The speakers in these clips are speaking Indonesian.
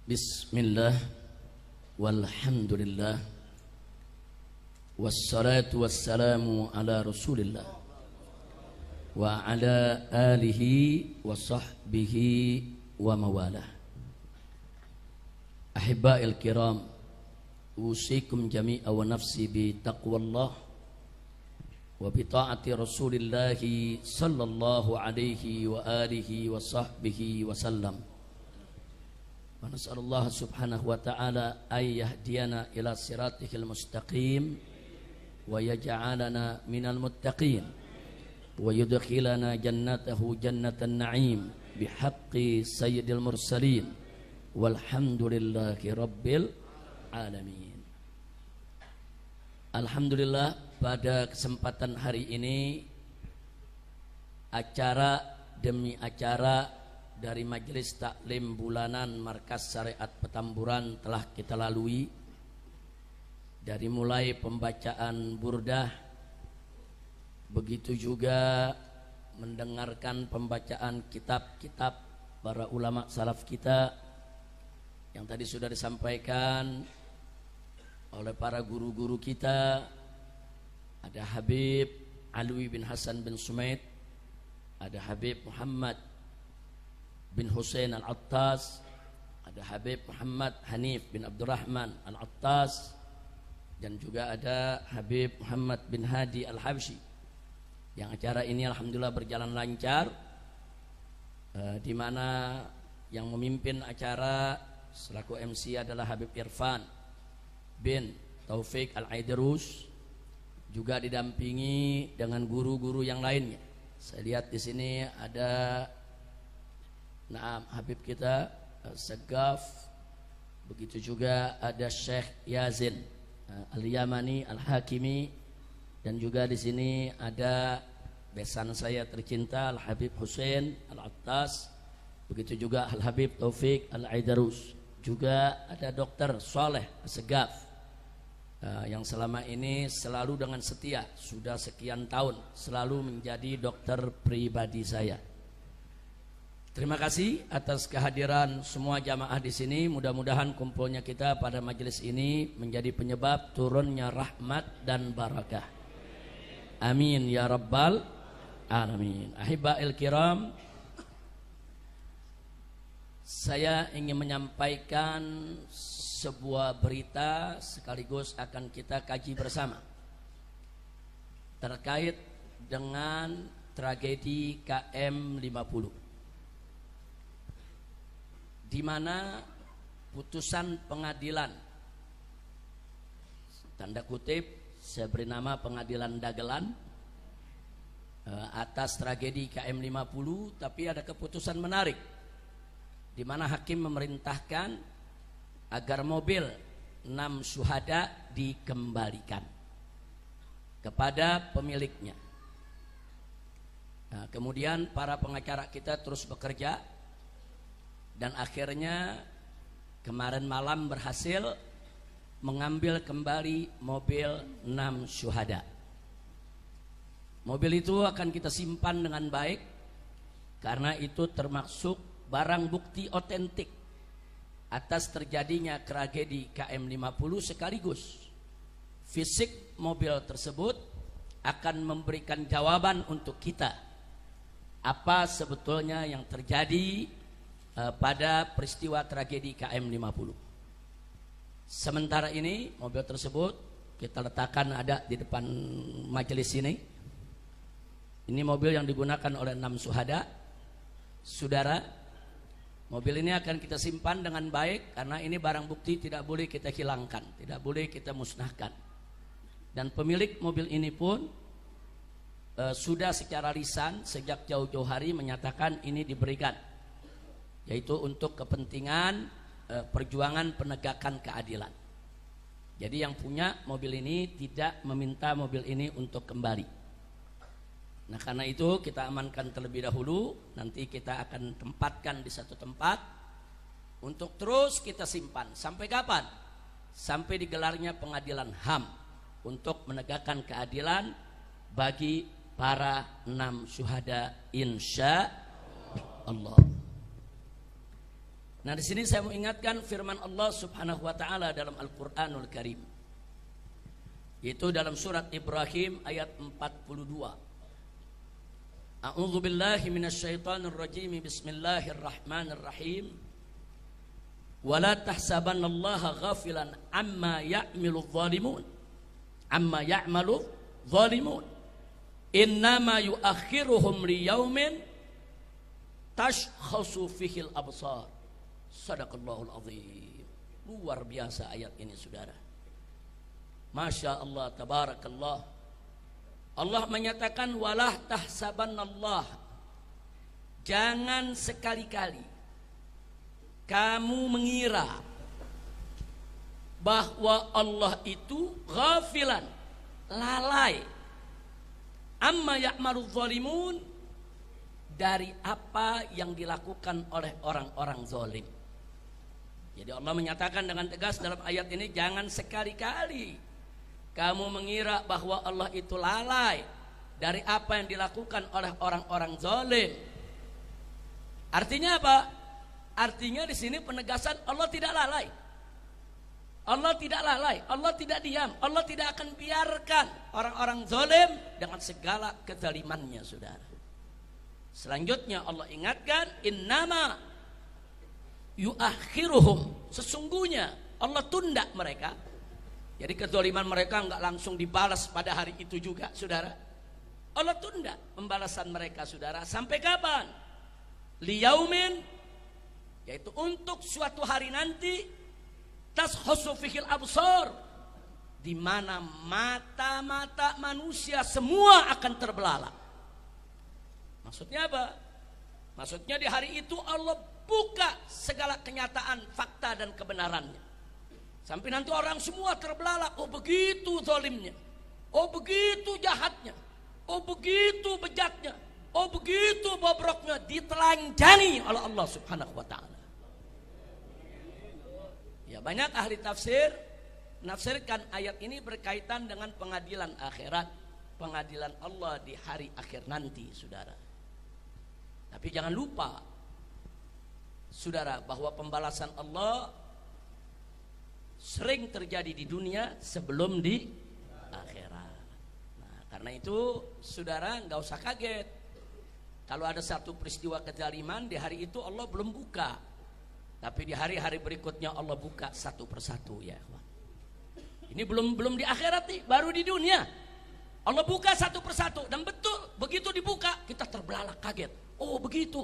Bismillah, walhamdulillah, wassalatu wassalamu ala rasulillah wa ala alihi wa sahbihi wa mawalah. Ahibba'il kiram, usikum jami'a wa nafsi bi taqwallah wa bi ta'ati rasulillahi sallallahu alaihi wa alihi wa sahbihi wa sallam. Wa nas'alullah subhanahu wa ta'ala ay yahdiyana ila siratihil mustaqim wa yaj'alana minal muttaqin wa yudkhilana jannatahu jannatan na'im bihaqqi sayyidil mursalin walhamdulillahi rabbil alamin. Alhamdulillah, pada kesempatan hari ini acara demi acara dari Majelis Taklim Bulanan Markas Syariat Petamburan telah kita lalui, dari mulai pembacaan burdah, begitu juga mendengarkan pembacaan kitab-kitab para ulama salaf kita yang tadi sudah disampaikan oleh para guru-guru kita. Ada Habib Alwi bin Hasan bin Sumaid, ada Habib Muhammad bin Husain Al-Attas, ada Habib Muhammad Hanif bin Abdurrahman Al-Attas, dan juga ada Habib Muhammad bin Hadi Al-Habsyi. Yang acara ini alhamdulillah berjalan lancar, di mana yang memimpin acara selaku MC adalah Habib Irfan bin Taufik Al-Aidarus, juga didampingi dengan guru-guru yang lainnya. Saya lihat di sini ada Habib kita Segaf, begitu juga ada Syekh Yazin Al-Yamani Al-Hakimi, dan juga di sini ada besan saya tercinta Al-Habib Husain Al-Attas, begitu juga Al-Habib Taufik Al-Aidarus, juga ada Dr. Saleh Segaf yang selama ini selalu dengan setia, sudah sekian tahun selalu menjadi dokter pribadi saya. Terima kasih atas kehadiran semua jamaah di sini. Mudah-mudahan kumpulnya kita pada majelis ini menjadi penyebab turunnya rahmat dan barakah. Amin ya rabbal alamin. Ahibba'il kiram, saya ingin menyampaikan sebuah berita sekaligus akan kita kaji bersama terkait dengan tragedi KM 50, di mana putusan pengadilan, tanda kutip saya beri nama pengadilan dagelan, atas tragedi KM 50, tapi ada keputusan menarik di mana hakim memerintahkan agar mobil 6 syuhada dikembalikan kepada pemiliknya. Nah, kemudian para pengacara kita terus bekerja, dan akhirnya kemarin malam berhasil mengambil kembali mobil 6 syuhada. Mobil itu akan kita simpan dengan baik karena itu termasuk barang bukti otentik atas terjadinya tragedi KM 50, sekaligus fisik mobil tersebut akan memberikan jawaban untuk kita apa sebetulnya yang terjadi pada peristiwa tragedi KM 50. Sementara ini mobil tersebut kita letakkan ada di depan majelis ini. Ini mobil yang digunakan oleh 6 syuhada. Saudara, mobil ini akan kita simpan dengan baik karena ini barang bukti, tidak boleh kita hilangkan, tidak boleh kita musnahkan. Dan pemilik mobil ini pun sudah secara lisan sejak jauh-jauh hari menyatakan ini diberikan, yaitu untuk kepentingan perjuangan penegakan keadilan. Jadi yang punya mobil ini tidak meminta mobil ini untuk kembali. Nah, karena itu kita amankan terlebih dahulu. Nanti kita akan tempatkan di satu tempat untuk terus kita simpan. Sampai kapan? Sampai digelarnya pengadilan HAM untuk menegakkan keadilan bagi para 6 syuhada insya Allah. Nah, di sini saya mau ingatkan firman Allah Subhanahu wa taala dalam Al-Qur'anul Karim. Yaitu dalam surat Ibrahim ayat 42. A'udzu billahi minasyaitonir rajim. Bismillahirrahmanirrahim. Wala tahsabannallaha ghafilan amma ya'malu dhalimun. Amma ya'malu dhalimun. Innama yuakhiruhum liyaumin tashkhasu fihil absar. Sadaqallahul azim. Luar biasa ayat ini, saudara. Masya Allah, tabarakallah. Allah menyatakan walah tahsabannallah. Jangan sekali-kali kamu mengira bahwa Allah itu ghafilan, lalai, amma ya'malu zalimun, dari apa yang dilakukan oleh orang-orang zalim. Jadi Allah menyatakan dengan tegas dalam ayat ini, jangan sekali-kali kamu mengira bahwa Allah itu lalai dari apa yang dilakukan oleh orang-orang zalim. Artinya apa? Artinya di sini penegasan Allah tidak lalai. Allah tidak lalai, Allah tidak diam, Allah tidak akan biarkan orang-orang zalim dengan segala kezalimannya, saudara. Selanjutnya Allah ingatkan, innama yuakhiruhum, sesungguhnya Allah tunda mereka. Jadi kezaliman mereka enggak langsung dibalas pada hari itu juga, saudara. Allah tunda pembalasan mereka, saudara. Sampai kapan? Liyaumin, yaitu untuk suatu hari nanti, tashkhasu fihil absar, di mana mata-mata manusia semua akan terbelalak. Maksudnya apa? Maksudnya di hari itu Allah buka segala kenyataan, fakta dan kebenarannya. Sampai nanti orang semua terbelalak. Oh begitu zalimnya, oh begitu jahatnya, oh begitu bejatnya, oh begitu bobroknya, ditelanjangi oleh Allah Subhanahu wa ta'ala. Ya, banyak ahli tafsir menafsirkan ayat ini berkaitan dengan pengadilan akhirat, pengadilan Allah di hari akhir nanti, saudara. Tapi jangan lupa, saudara, bahwa pembalasan Allah sering terjadi di dunia sebelum di akhirat. Nah, karena itu, saudara, nggak usah kaget kalau ada satu peristiwa kezaliman di hari itu Allah belum buka. Tapi di hari-hari berikutnya Allah buka satu persatu, ya. Ini belum di akhirat nih, baru di dunia. Allah buka satu persatu, dan betul begitu dibuka kita terbelalak kaget. Oh begitu,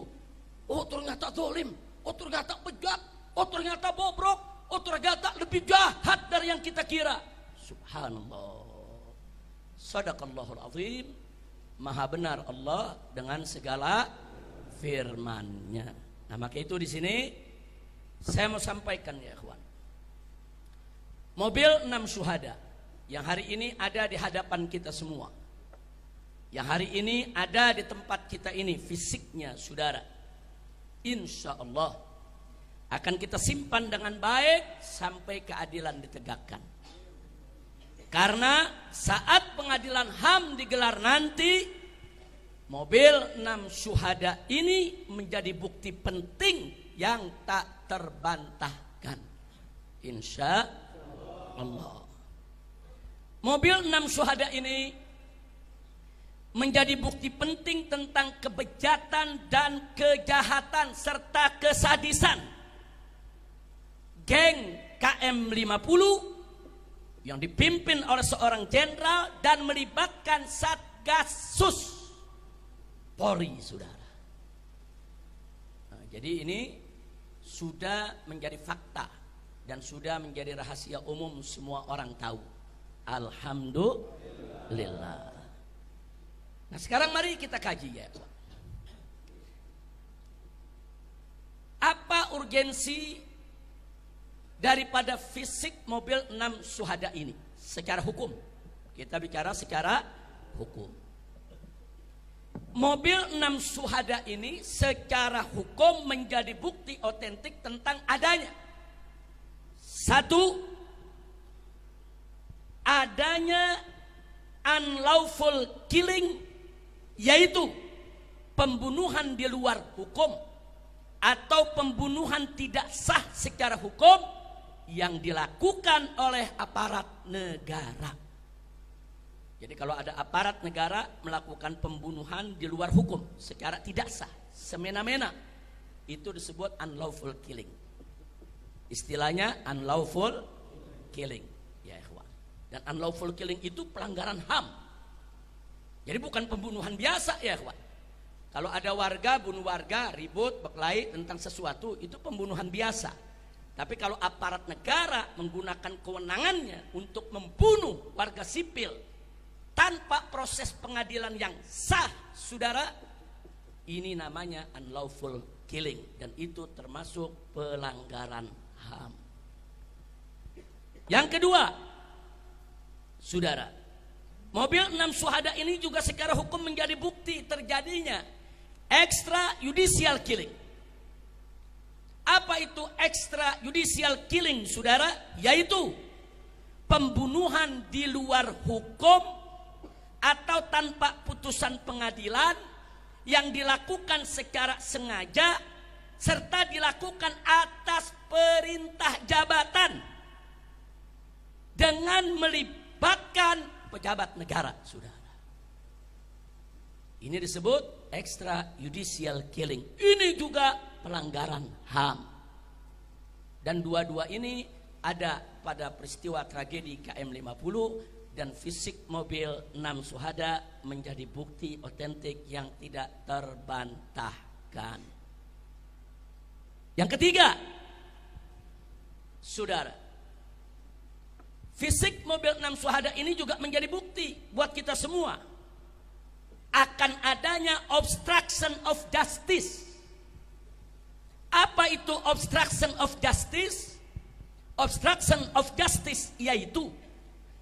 oh ternyata zalim, oh ternyata bejat, oh ternyata bobrok, oh ternyata lebih jahat dari yang kita kira. Subhanallah. Sadaqallahul azim. Maha benar Allah dengan segala firman-Nya. Nah, maka itu di sini saya mau sampaikan, ya ikhwan. Mobil 6 syuhada yang hari ini ada di hadapan kita semua, yang hari ini ada di tempat kita ini, fisiknya, saudara, insya Allah akan kita simpan dengan baik sampai keadilan ditegakkan. Karena saat pengadilan HAM digelar nanti, mobil 6 syuhada ini menjadi bukti penting yang tak terbantahkan, insya Allah. Mobil 6 syuhada ini menjadi bukti penting tentang kebejatan dan kejahatan serta kesadisan geng KM50 yang dipimpin oleh seorang jenderal dan melibatkan Satgasus Polri, saudara. Nah, jadi ini sudah menjadi fakta dan sudah menjadi rahasia umum, semua orang tahu. Alhamdulillah. Nah, sekarang mari kita kaji, ya. Apa urgensi daripada fisik mobil 6 syuhada ini secara hukum? Kita bicara secara hukum. Mobil 6 syuhada ini secara hukum menjadi bukti otentik tentang adanya, satu, adanya unlawful killing, yaitu pembunuhan di luar hukum atau pembunuhan tidak sah secara hukum yang dilakukan oleh aparat negara. Jadi kalau ada aparat negara melakukan pembunuhan di luar hukum secara tidak sah, semena-mena, itu disebut unlawful killing. Istilahnya unlawful killing, ya ikhwan. Dan unlawful killing itu pelanggaran HAM. Jadi bukan pembunuhan biasa, ya ikhwan. Kalau ada warga bunuh warga, ribut, berkelahi tentang sesuatu, itu pembunuhan biasa. Tapi kalau aparat negara menggunakan kewenangannya untuk membunuh warga sipil tanpa proses pengadilan yang sah, saudara, ini namanya unlawful killing, dan itu termasuk pelanggaran HAM. Yang kedua, saudara, mobil 6 syuhada ini juga secara hukum menjadi bukti terjadinya extrajudicial killing. Apa itu extrajudicial killing, saudara? Yaitu pembunuhan di luar hukum atau tanpa putusan pengadilan yang dilakukan secara sengaja serta dilakukan atas perintah jabatan dengan melibatkan pejabat negara, saudara. Ini disebut extrajudicial killing. Ini juga pelanggaran HAM. Dan dua-dua ini ada pada peristiwa tragedi KM50, dan fisik mobil 6 syuhada menjadi bukti otentik yang tidak terbantahkan. Yang ketiga, saudara, fisik mobil 6 syuhada ini juga menjadi bukti buat kita semua akan adanya obstruction of justice. Apa itu obstruction of justice? Obstruction of justice yaitu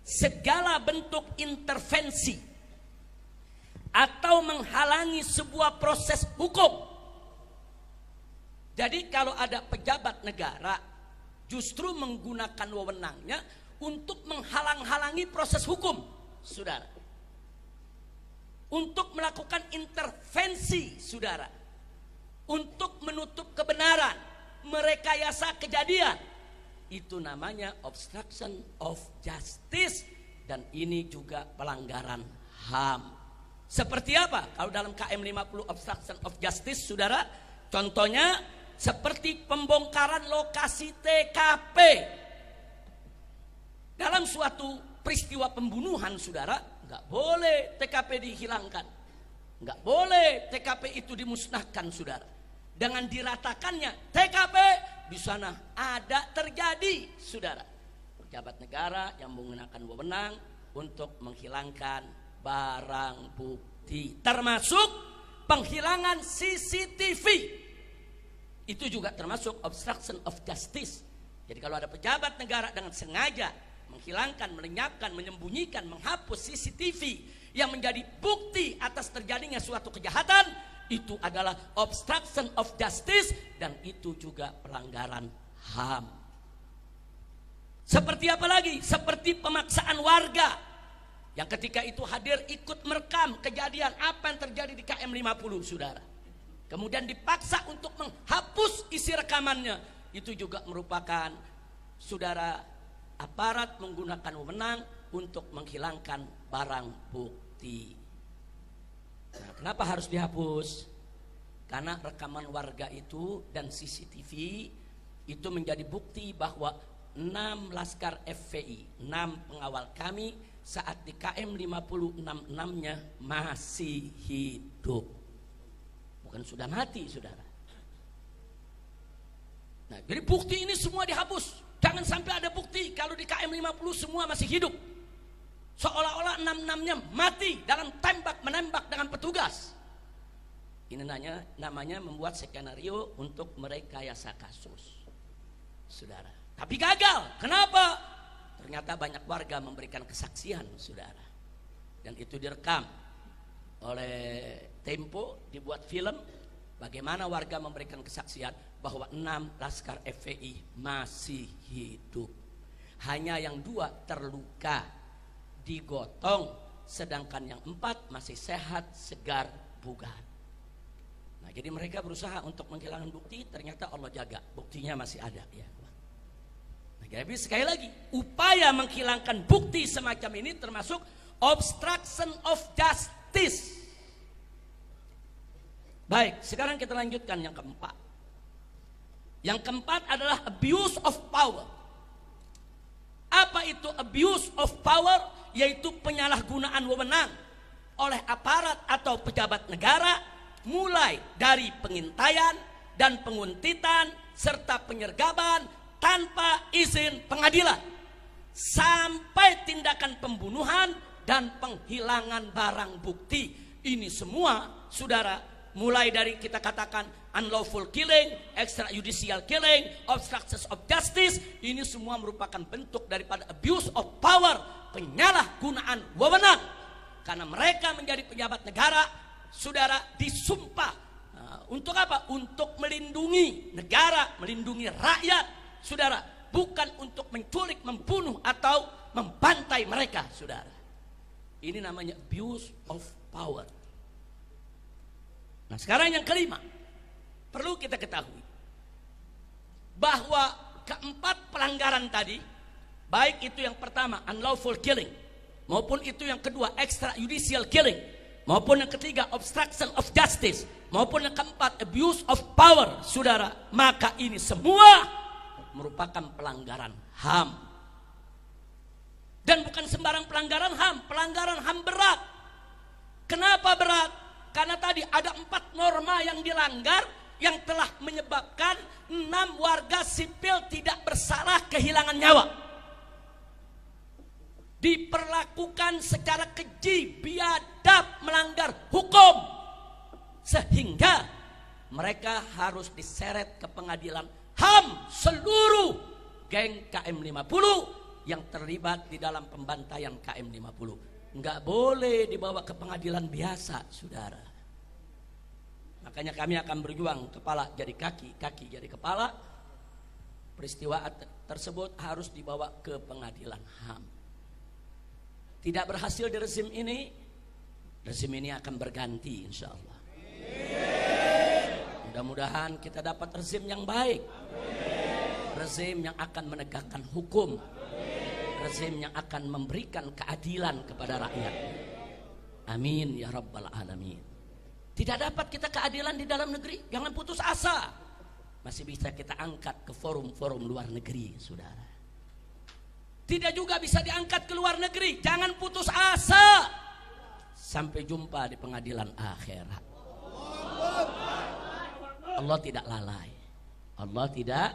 segala bentuk intervensi atau menghalangi sebuah proses hukum. Jadi kalau ada pejabat negara justru menggunakan wewenangnya untuk menghalang-halangi proses hukum, saudara. Untuk melakukan intervensi, saudara. Untuk menutup kebenaran, merekayasa kejadian. Itu namanya obstruction of justice, dan ini juga pelanggaran HAM. Seperti apa? Kalau dalam KM50 obstruction of justice, saudara, contohnya seperti pembongkaran lokasi TKP. Dalam suatu peristiwa pembunuhan, saudara, nggak boleh TKP dihilangkan, nggak boleh TKP itu dimusnahkan, saudara. Dengan diratakannya TKP, di sana ada terjadi, saudara, pejabat negara yang menggunakan wewenang untuk menghilangkan barang bukti, termasuk penghilangan CCTV. Itu juga termasuk obstruction of justice. Jadi kalau ada pejabat negara dengan sengaja menghilangkan, melenyapkan, menyembunyikan, menghapus CCTV yang menjadi bukti atas terjadinya suatu kejahatan, itu adalah obstruction of justice, dan itu juga pelanggaran HAM. Seperti apa lagi? Seperti pemaksaan warga yang ketika itu hadir ikut merekam kejadian apa yang terjadi di KM50, saudara. Kemudian dipaksa untuk menghapus isi rekamannya. Itu juga merupakan, saudara, aparat menggunakan wewenang untuk menghilangkan barang bukti. Nah, kenapa harus dihapus? Karena rekaman warga itu dan CCTV itu menjadi bukti bahwa 6 laskar FPI, 6 pengawal kami saat di KM50 6-6-nya masih hidup. Bukan sudah mati, saudara. Nah, jadi bukti ini semua dihapus. Jangan sampai ada bukti kalau di KM50 semua masih hidup. Seolah-olah 6-6-nya mati dalam tembak-menembak dengan petugas. Ini namanya membuat skenario untuk merekayasa kasus, saudara. Tapi gagal. Kenapa? Ternyata banyak warga memberikan kesaksian, saudara. Dan itu direkam oleh Tempo, dibuat film. Bagaimana warga memberikan kesaksian bahwa 6 laskar FPI masih hidup. Hanya yang 2 terluka, digotong, sedangkan yang 4 masih sehat, segar, bugar. Nah, jadi mereka berusaha untuk menghilangkan bukti, ternyata Allah jaga, buktinya masih ada ya. Nah, jadi sekali lagi, upaya menghilangkan bukti semacam ini termasuk obstruction of justice. Baik, sekarang kita lanjutkan yang keempat. Yang keempat adalah abuse of power. Apa itu abuse of power? Yaitu penyalahgunaan wewenang oleh aparat atau pejabat negara, mulai dari pengintaian dan penguntitan serta penyergapan tanpa izin pengadilan, sampai tindakan pembunuhan dan penghilangan barang bukti. Ini semua, saudara, mulai dari kita katakan unlawful killing, extrajudicial killing, obstruction of justice, ini semua merupakan bentuk daripada abuse of power, penyalahgunaan wewenang. Karena mereka menjadi pejabat negara, saudara, disumpah untuk apa? Untuk melindungi negara, melindungi rakyat, saudara, bukan untuk menculik, membunuh atau membantai mereka, saudara. Ini namanya abuse of power. Nah, sekarang yang kelima, perlu kita ketahui bahwa keempat pelanggaran tadi, baik itu yang pertama unlawful killing, maupun itu yang kedua extrajudicial killing, maupun yang ketiga obstruction of justice, maupun yang keempat abuse of power, saudara, maka ini semua merupakan pelanggaran HAM. Dan bukan sembarang pelanggaran HAM, pelanggaran HAM berat. Kenapa berat? Karena tadi ada 4 norma yang dilanggar, yang telah menyebabkan 6 warga sipil tidak bersalah kehilangan nyawa. Diperlakukan secara keji, biadab, melanggar hukum, sehingga mereka harus diseret ke pengadilan HAM seluruh geng KM50 yang terlibat di dalam pembantaian KM50. Enggak boleh dibawa ke pengadilan biasa, saudara. Makanya kami akan berjuang, kepala jadi kaki, kaki jadi kepala. Peristiwa tersebut harus dibawa ke pengadilan HAM. Tidak berhasil di rezim ini akan berganti, insya Allah. Mudah-mudahan kita dapat rezim yang baik, rezim yang akan menegakkan hukum, rezim yang akan memberikan keadilan kepada rakyat. Amin ya rabbal alamin. Tidak dapat kita keadilan di dalam negeri, jangan putus asa. Masih bisa kita angkat ke forum-forum luar negeri, saudara. Tidak juga bisa diangkat ke luar negeri, jangan putus asa. Sampai jumpa di pengadilan akhirat. Allah tidak lalai. Allah tidak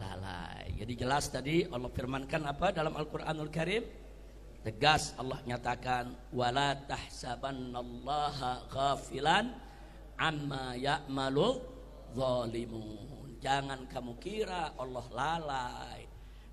lalai. Jadi jelas tadi Allah firmankan apa dalam Al-Qur'anul Karim? Tegas Allah nyatakan, wala tahsabannallaha ghafilan amma ya'malu zalimun. Jangan kamu kira Allah lalai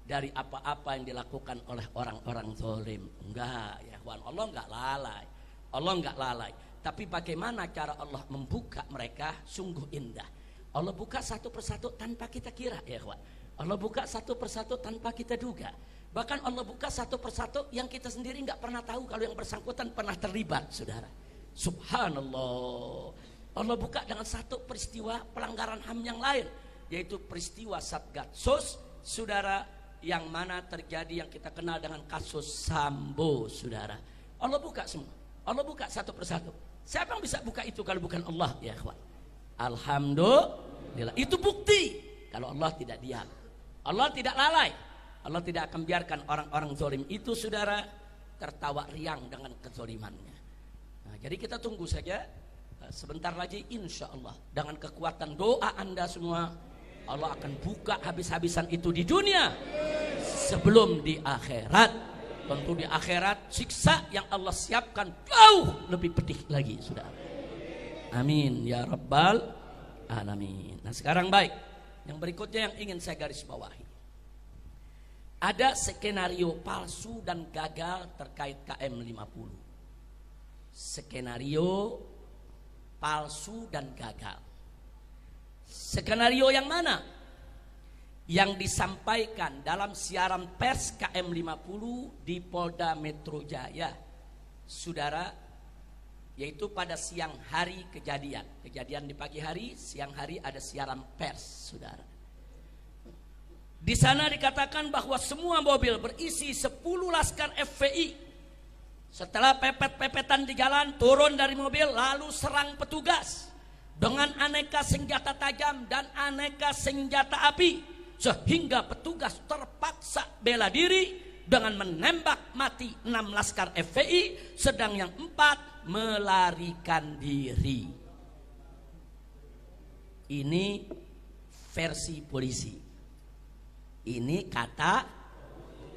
dari apa-apa yang dilakukan oleh orang-orang zalim. Enggak, ya kawan, Allah enggak lalai. Allah enggak lalai. Tapi bagaimana cara Allah membuka mereka sungguh indah. Allah buka satu persatu tanpa kita kira, ya kawan. Allah buka satu persatu tanpa kita duga. Bahkan Allah buka satu persatu yang kita sendiri nggak pernah tahu kalau yang bersangkutan pernah terlibat, saudara. Subhanallah. Allah buka dengan satu peristiwa pelanggaran HAM yang lain, yaitu peristiwa Satgasus, saudara, yang mana terjadi yang kita kenal dengan kasus Sambo, saudara. Allah buka semua. Allah buka satu persatu. Siapa yang bisa buka itu kalau bukan Allah, ya kawan? Alhamdulillah. Itu bukti kalau Allah tidak diam. Allah tidak lalai. Allah tidak akan biarkan orang-orang zalim itu, saudara, tertawa riang dengan kezalimannya. Nah, jadi kita tunggu saja. Sebentar lagi insya Allah dengan kekuatan doa Anda semua, Allah akan buka habis-habisan itu di dunia sebelum di akhirat. Tentu di akhirat siksa yang Allah siapkan jauh lebih pedih lagi, saudara. Amin ya rabbal alamin. Nah, sekarang baik, yang berikutnya yang ingin saya garis bawahi. Ada skenario palsu dan gagal terkait KM50. Skenario palsu dan gagal. Skenario yang mana? Yang disampaikan dalam siaran pers KM50 di Polda Metro Jaya. Saudara, yaitu pada siang hari kejadian. Kejadian di pagi hari, siang hari ada siaran pers, saudara. Di sana dikatakan bahwa semua mobil berisi 10 laskar FPI. Setelah pepet-pepetan di jalan, turun dari mobil lalu serang petugas dengan aneka senjata tajam dan aneka senjata api, sehingga petugas terpaksa bela diri dengan menembak mati 6 laskar FPI, sedang yang 4 melarikan diri. Ini versi polisi. Ini kata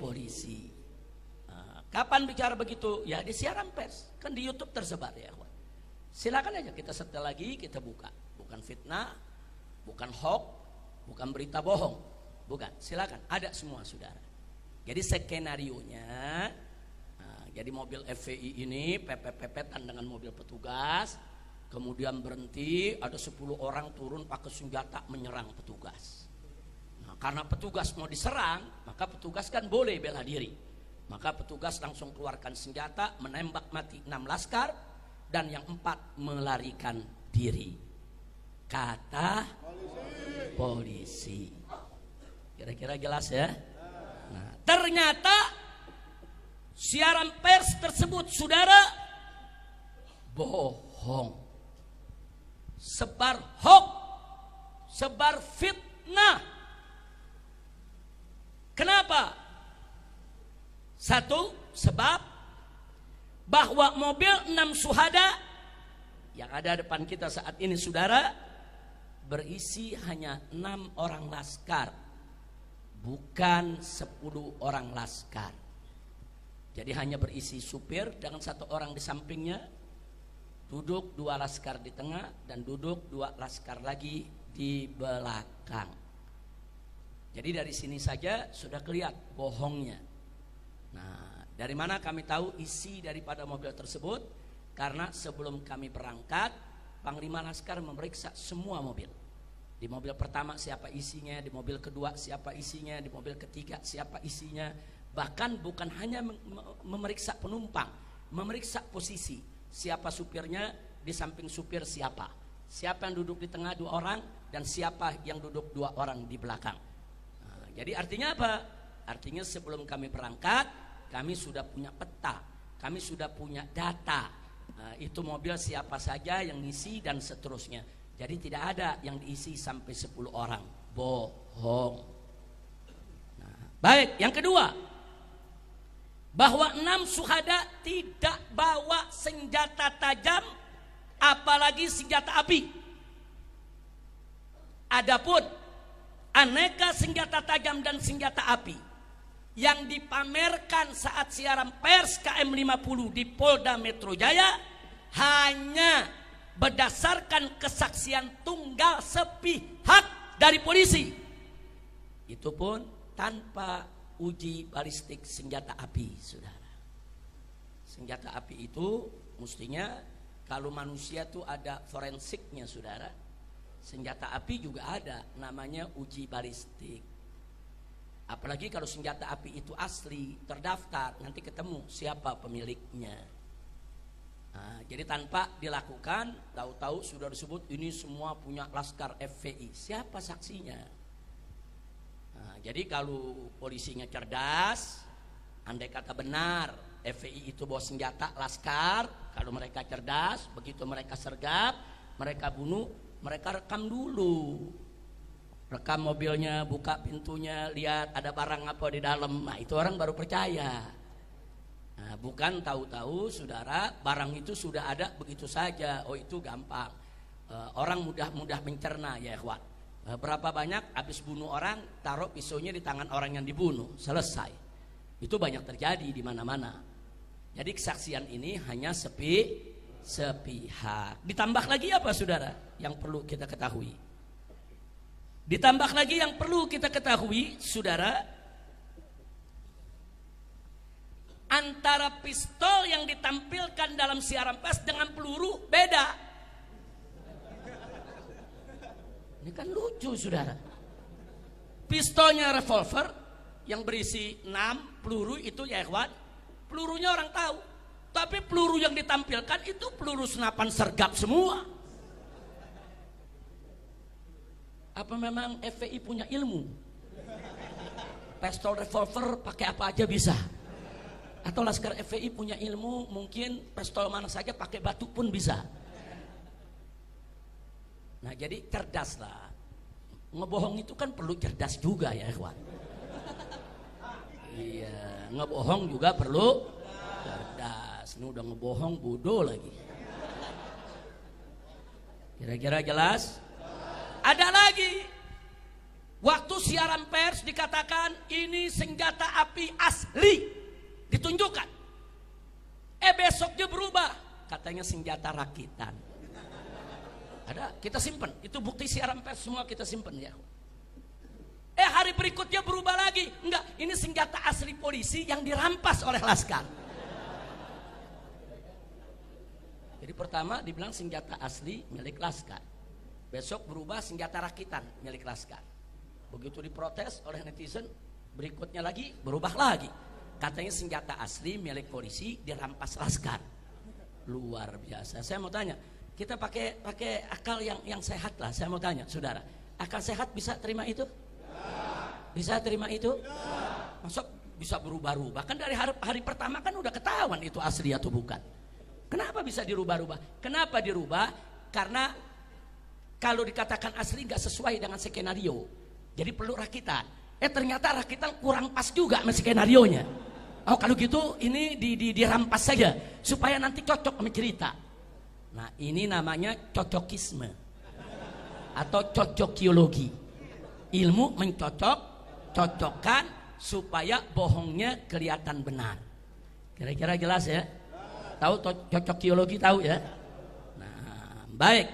polisi. Kapan bicara begitu? Ya di siaran pers, kan di YouTube tersebar ya. Silakan aja kita setel lagi, kita buka. Bukan fitnah, bukan hoax, bukan berita bohong, bukan. Silakan, ada semua, saudara. Jadi skenarionya, jadi mobil FPI ini pepet-pepetan dengan mobil petugas, kemudian berhenti, ada 10 orang turun pakai senjata menyerang petugas. Nah, karena petugas mau diserang, maka petugas kan boleh bela diri. Maka petugas langsung keluarkan senjata, menembak mati 6 laskar, dan yang 4 melarikan diri. Kata polisi. Kira-kira jelas ya? Nah, ternyata siaran pers tersebut, saudara, bohong. Sebar hoax, sebar fitnah. Kenapa? Satu, sebab bahwa mobil 6 syuhada yang ada depan kita saat ini, saudara, berisi hanya 6 orang laskar, bukan 10 orang laskar. Jadi hanya berisi supir dengan 1 orang di sampingnya, duduk 2 laskar di tengah, dan duduk 2 laskar lagi di belakang. Jadi dari sini saja sudah kelihatan bohongnya. Nah, dari mana kami tahu isi daripada mobil tersebut? Karena sebelum kami berangkat, Panglima Laskar memeriksa semua mobil. Di mobil pertama siapa isinya, di mobil kedua siapa isinya, di mobil ketiga siapa isinya. Bahkan bukan hanya memeriksa penumpang, memeriksa posisi. Siapa supirnya, di samping supir siapa. Siapa yang duduk di tengah 2 orang, dan siapa yang duduk 2 orang di belakang. Nah, jadi artinya apa? Artinya sebelum kami berangkat, kami sudah punya peta, kami sudah punya data. Nah, itu mobil siapa saja yang ngisi dan seterusnya. Jadi tidak ada yang diisi sampai 10 orang. Bohong. Nah, baik, yang kedua, bahwa 6 syuhada tidak bawa senjata tajam, apalagi senjata api. Adapun aneka senjata tajam dan senjata api yang dipamerkan saat siaran pers KM50 di Polda Metro Jaya hanya berdasarkan kesaksian tunggal sepihak dari polisi. Itu pun tanpa uji balistik senjata api, saudara. Senjata api itu mestinya kalau manusia tuh ada forensiknya, saudara. Senjata api juga ada, namanya uji balistik. Apalagi kalau senjata api itu asli, terdaftar, nanti ketemu siapa pemiliknya. Nah, jadi tanpa dilakukan, tahu-tahu sudah disebut ini semua punya laskar FPI. Siapa saksinya? Nah, jadi kalau polisinya cerdas, andai kata benar FPI itu bawa senjata laskar, kalau mereka cerdas, begitu mereka sergap, mereka bunuh, mereka rekam dulu. Rekam mobilnya, buka pintunya, lihat ada barang apa di dalam. Nah, itu orang baru percaya. Nah, bukan tahu-tahu, saudara, barang itu sudah ada begitu saja. Oh, itu gampang. Orang mudah-mudah mencerna, ya ikhwan. Berapa banyak habis bunuh orang, taruh pisaunya di tangan orang yang dibunuh, selesai. Itu banyak terjadi di mana-mana. Jadi kesaksian ini hanya sepihak. Ditambah lagi apa, saudara, yang perlu kita ketahui? Ditambah lagi yang perlu kita ketahui, saudara, antara pistol yang ditampilkan dalam siaran pers dengan peluru beda. Ini kan lucu, saudara. Pistolnya revolver yang berisi 6 peluru itu, ya ikhwan, pelurunya orang tahu. Tapi peluru yang ditampilkan itu peluru senapan sergap semua. Apa memang FPI punya ilmu? Pistol revolver pakai apa aja bisa. Atau Laskar FPI punya ilmu, mungkin pistol mana saja pakai batu pun bisa. Nah, jadi cerdas lah. Ngebohong itu kan perlu cerdas juga ya, ikhwan. Iya, ngebohong juga perlu cerdas. Ini udah ngebohong bodoh lagi. Kira-kira jelas? Ada lagi. Waktu siaran pers dikatakan ini senjata api asli. Ditunjukkan. Besoknya berubah. Katanya senjata rakitan. Ada, kita simpen. Itu bukti siaran pers semua kita simpen ya. Hari berikutnya berubah lagi. Enggak, ini senjata asli polisi yang dirampas oleh Laskar. Jadi pertama dibilang senjata asli milik Laskar. Besok berubah senjata rakitan milik Laskar. Begitu diprotes oleh netizen, berikutnya lagi berubah lagi. Katanya senjata asli milik polisi dirampas Laskar. Luar biasa. Saya mau tanya, kita pakai akal yang sehat lah. Saya mau tanya, saudara, akal sehat bisa terima itu? Bisa terima itu? Masuk bisa berubah-ubah? Kan dari hari pertama kan udah ketahuan itu asli atau bukan. Kenapa bisa dirubah-ubah? Kenapa dirubah? Karena kalau dikatakan asli nggak sesuai dengan skenario. Jadi perlu rakitan. Ternyata rakitan kurang pas juga sama skenarionya. Oh kalau gitu ini dirampas saja supaya nanti cocok sama cerita. Nah ini namanya cocokisme atau cocokiologi. Ilmu mencocokkan supaya bohongnya kelihatan benar. Kira-kira jelas ya? Tahu cocokiologi tahu ya? Nah baik.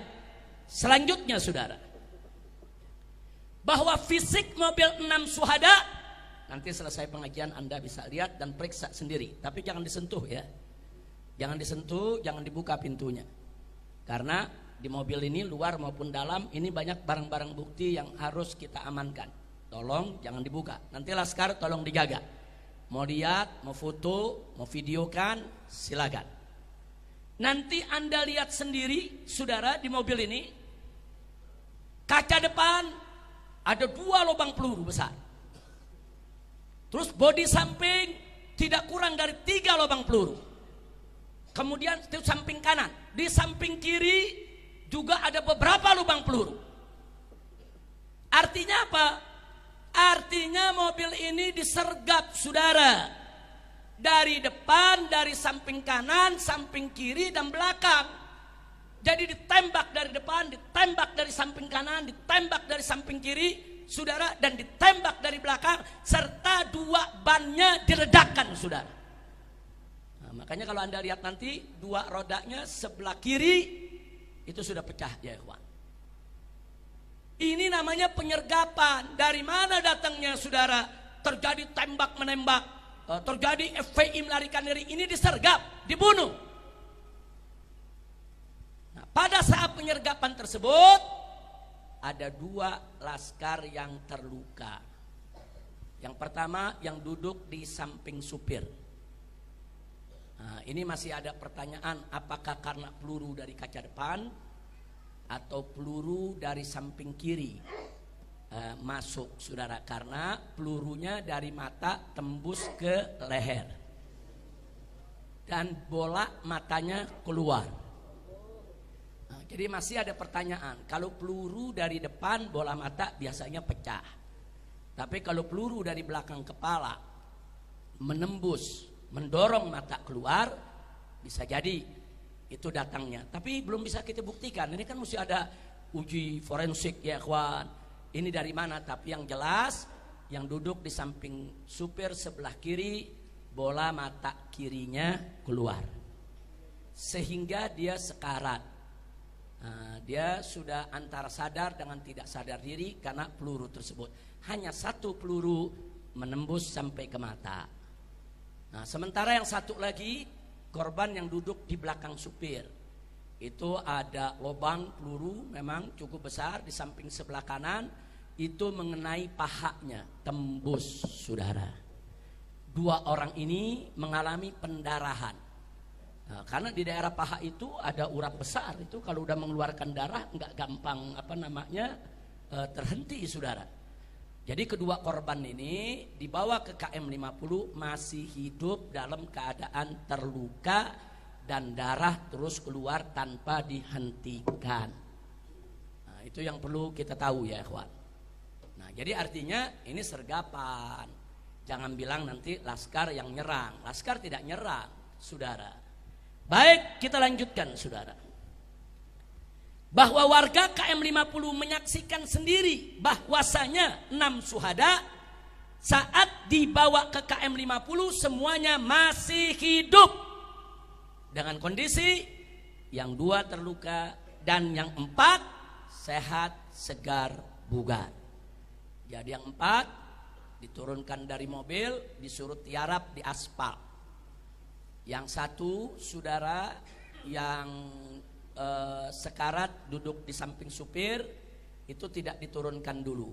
Selanjutnya saudara, bahwa fisik mobil 6 syuhada, nanti selesai pengajian Anda bisa lihat dan periksa sendiri. Tapi jangan disentuh ya. Jangan disentuh, jangan dibuka pintunya. Karena di mobil ini luar maupun dalam ini banyak barang-barang bukti yang harus kita amankan. Tolong jangan dibuka. Nanti Laskar tolong dijaga. Mau lihat, mau foto, mau videokan, silakan. Nanti Anda lihat sendiri, saudara, di mobil ini kaca depan ada 2 lubang peluru besar. Terus bodi samping tidak kurang dari 3 lubang peluru. Kemudian itu samping kanan, di samping kiri juga ada beberapa lubang peluru. Artinya apa? Artinya mobil ini disergap saudara. Dari depan, dari samping kanan, samping kiri dan belakang. Jadi ditembak dari depan, ditembak dari samping kanan, ditembak dari samping kiri, saudara, dan ditembak dari belakang, serta 2 bannya diledakkan, saudara. Nah, makanya kalau Anda lihat nanti 2 rodanya sebelah kiri itu sudah pecah ya, ikhwan. Ini namanya penyergapan. Dari mana datangnya, saudara? Terjadi tembak menembak. Terjadi FPI melarikan diri, ini disergap, dibunuh. Nah, pada saat penyergapan tersebut ada 2 laskar yang terluka. Yang pertama yang duduk di samping supir. Nah, ini masih ada pertanyaan, apakah karena peluru dari kaca depan atau peluru dari samping kiri masuk, saudara, karena pelurunya dari mata tembus ke leher dan bola matanya keluar. Nah, jadi masih ada pertanyaan, kalau peluru dari depan bola mata biasanya pecah, tapi kalau peluru dari belakang kepala menembus, mendorong mata keluar, bisa jadi itu datangnya. Tapi belum bisa kita buktikan, ini kan mesti ada uji forensik ya kawan. Ini dari mana? Tapi yang jelas yang duduk di samping supir sebelah kiri, bola mata kirinya keluar sehingga dia sekarat. Nah, dia sudah antara sadar dengan tidak sadar diri karena peluru tersebut. Hanya 1 peluru menembus sampai ke mata. Nah, sementara yang satu lagi korban yang duduk di belakang supir, itu ada lubang peluru memang cukup besar di samping sebelah kanan, itu mengenai pahanya, tembus, saudara. 2 orang ini mengalami pendarahan. Nah, karena di daerah paha itu ada urat besar, itu kalau udah mengeluarkan darah nggak gampang terhenti, saudara. Jadi kedua korban ini dibawa ke KM 50 masih hidup dalam keadaan terluka dan darah terus keluar tanpa dihentikan. Nah, itu yang perlu kita tahu ya, ikhwan. Nah, jadi artinya ini sergapan. Jangan bilang nanti Laskar yang nyerang. Laskar tidak nyerang, saudara. Baik, kita lanjutkan, saudara. Bahwa warga KM 50 menyaksikan sendiri bahwasanya 6 syuhada saat dibawa ke KM 50 semuanya masih hidup. Dengan kondisi yang 2 terluka dan yang 4 sehat, segar, bugar. Jadi yang 4 diturunkan dari mobil, disuruh tiarap di aspal. Yang 1 saudara yang sekarat duduk di samping supir itu tidak diturunkan dulu.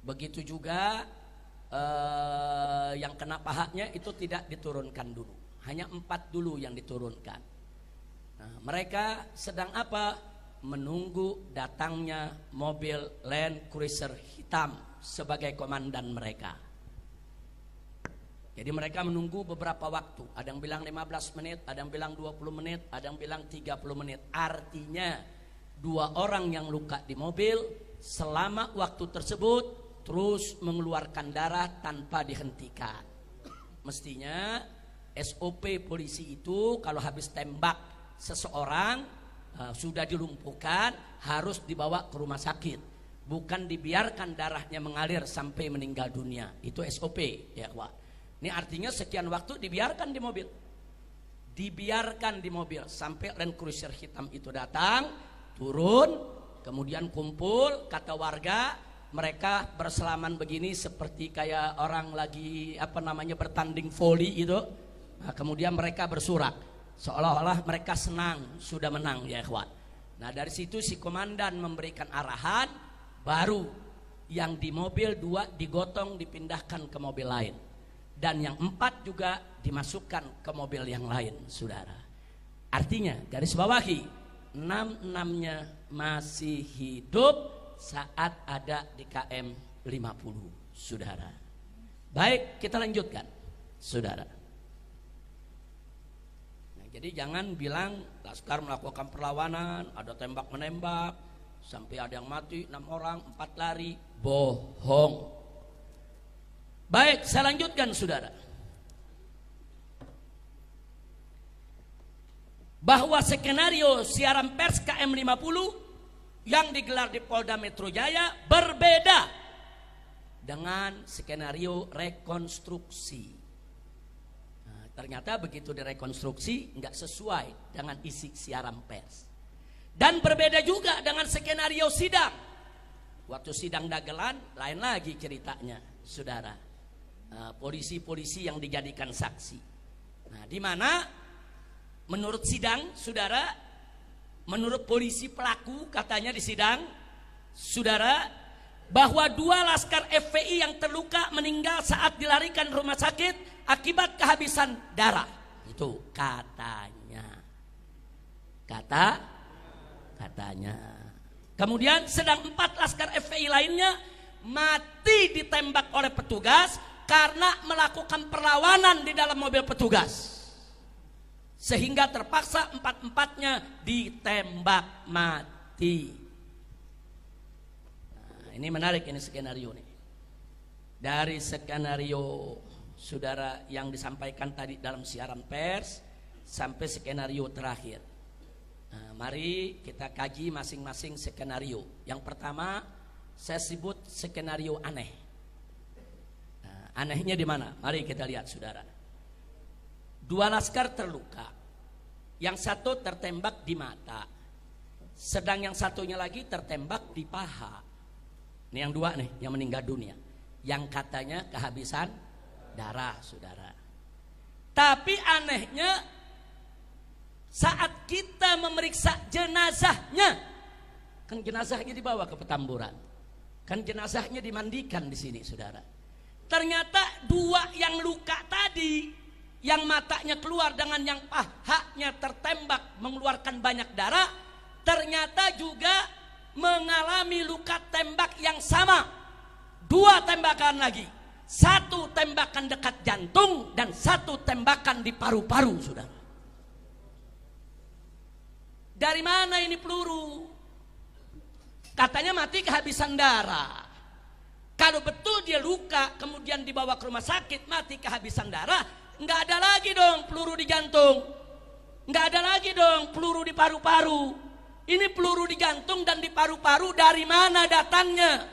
Begitu juga yang kena pahanya itu tidak diturunkan dulu. Hanya 4 dulu yang diturunkan. Nah, mereka sedang apa? Menunggu datangnya mobil Land Cruiser hitam sebagai komandan mereka. Jadi mereka menunggu beberapa waktu. Ada yang bilang 15 menit, ada yang bilang 20 menit, ada yang bilang 30 menit. Artinya 2 orang yang luka di mobil selama waktu tersebut terus mengeluarkan darah tanpa dihentikan. Mestinya SOP polisi itu kalau habis tembak seseorang sudah dilumpuhkan harus dibawa ke rumah sakit. Bukan dibiarkan darahnya mengalir sampai meninggal dunia. Itu SOP ya, Pak. Ini artinya sekian waktu dibiarkan di mobil. Dibiarkan di mobil sampai Land Cruiser hitam itu datang, turun, kemudian kumpul, kata warga, mereka berselaman begini seperti kayak orang lagi bertanding voli itu. Nah, kemudian mereka bersorak seolah-olah mereka senang sudah menang ya, ikhwan. Nah, dari situ si komandan memberikan arahan, baru yang di mobil 2 digotong dipindahkan ke mobil lain. Dan yang 4 juga dimasukkan ke mobil yang lain, saudara. Artinya garis bawahi 6-6-nya masih hidup saat ada di KM 50, saudara. Baik, kita lanjutkan, saudara. Nah, jadi jangan bilang Laskar melakukan perlawanan, ada tembak menembak, sampai ada yang mati 6 orang, 4 lari, bohong. Baik, saya lanjutkan, saudara. Bahwa skenario siaran pers KM 50 yang digelar di Polda Metro Jaya berbeda dengan skenario rekonstruksi. Nah, ternyata begitu direkonstruksi nggak sesuai dengan isi siaran pers. Dan berbeda juga dengan skenario sidang. Waktu sidang dagelan lain lagi ceritanya, saudara. Polisi-polisi yang dijadikan saksi. Nah, di mana menurut sidang, saudara, menurut polisi pelaku katanya di sidang, saudara, bahwa 2 laskar FPI yang terluka meninggal saat dilarikan rumah sakit akibat kehabisan darah. Itu katanya. Katanya. Kemudian sedang 4 laskar FPI lainnya mati ditembak oleh petugas karena melakukan perlawanan di dalam mobil petugas, sehingga terpaksa 4-4-nya ditembak mati. Nah, ini menarik, ini skenario nih. Dari skenario saudara yang disampaikan tadi dalam siaran pers sampai skenario terakhir. Nah, mari kita kaji masing-masing skenario. Yang pertama saya sebut skenario aneh. Anehnya di mana? Mari kita lihat, saudara. 2 laskar terluka. Yang 1 tertembak di mata. Sedang yang satunya lagi tertembak di paha. Ini yang 2 nih, yang meninggal dunia. Yang katanya kehabisan darah, saudara. Tapi anehnya saat kita memeriksa jenazahnya, kan jenazahnya dibawa ke Petamburan. Kan jenazahnya dimandikan di sini, saudara. Ternyata 2 yang luka tadi yang matanya keluar dengan yang pahanya tertembak mengeluarkan banyak darah, ternyata juga mengalami luka tembak yang sama. 2 tembakan lagi. 1 tembakan dekat jantung dan 1 tembakan di paru-paru, saudara. Dari mana ini peluru? Katanya mati kehabisan darah. Kalau betul dia luka kemudian dibawa ke rumah sakit mati kehabisan darah, nggak ada lagi dong peluru di jantung, nggak ada lagi dong peluru di paru-paru. Ini peluru di jantung dan di paru-paru dari mana datangnya?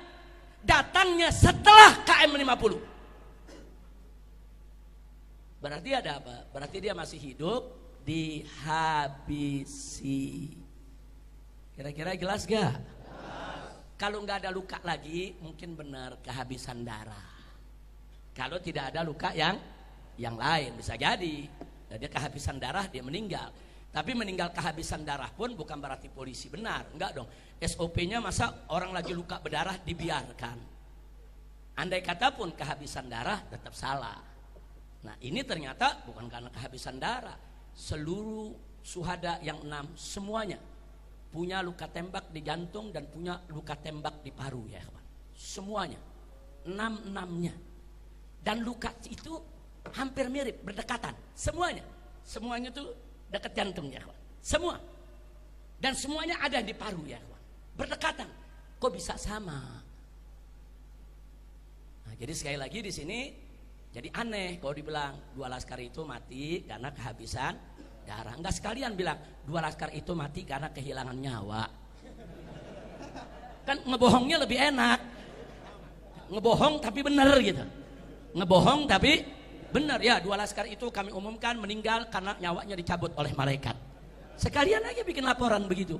Datangnya setelah KM 50. Berarti ada apa? Berarti dia masih hidup, dihabisi. Kira-kira jelas gak? Kalau nggak ada luka lagi, mungkin benar kehabisan darah. Kalau tidak ada luka yang lain, bisa jadi dia kehabisan darah, dia meninggal. Tapi meninggal kehabisan darah pun bukan berarti polisi benar, enggak dong. SOP-nya masa orang lagi luka berdarah dibiarkan. Andai kata pun kehabisan darah tetap salah. Nah ini ternyata bukan karena kehabisan darah. Seluruh syuhada yang 6 semuanya punya luka tembak di jantung dan punya luka tembak di paru, ya kawan. Semuanya 6-6-nya. Dan luka itu hampir mirip, berdekatan. Semuanya tuh dekat jantung, ya kawan. Semua. Dan semuanya ada di paru, ya kawan. Berdekatan. Kok bisa sama? Nah, jadi sekali lagi di sini jadi aneh kalau dibilang 2 laskar itu mati karena kehabisan darah. Enggak sekalian bilang 2 laskar itu mati karena kehilangan nyawa. Kan ngebohongnya lebih enak. Ngebohong tapi benar gitu. Ngebohong tapi benar. Ya 2 laskar itu kami umumkan meninggal karena nyawanya dicabut oleh malaikat. Sekalian aja bikin laporan begitu.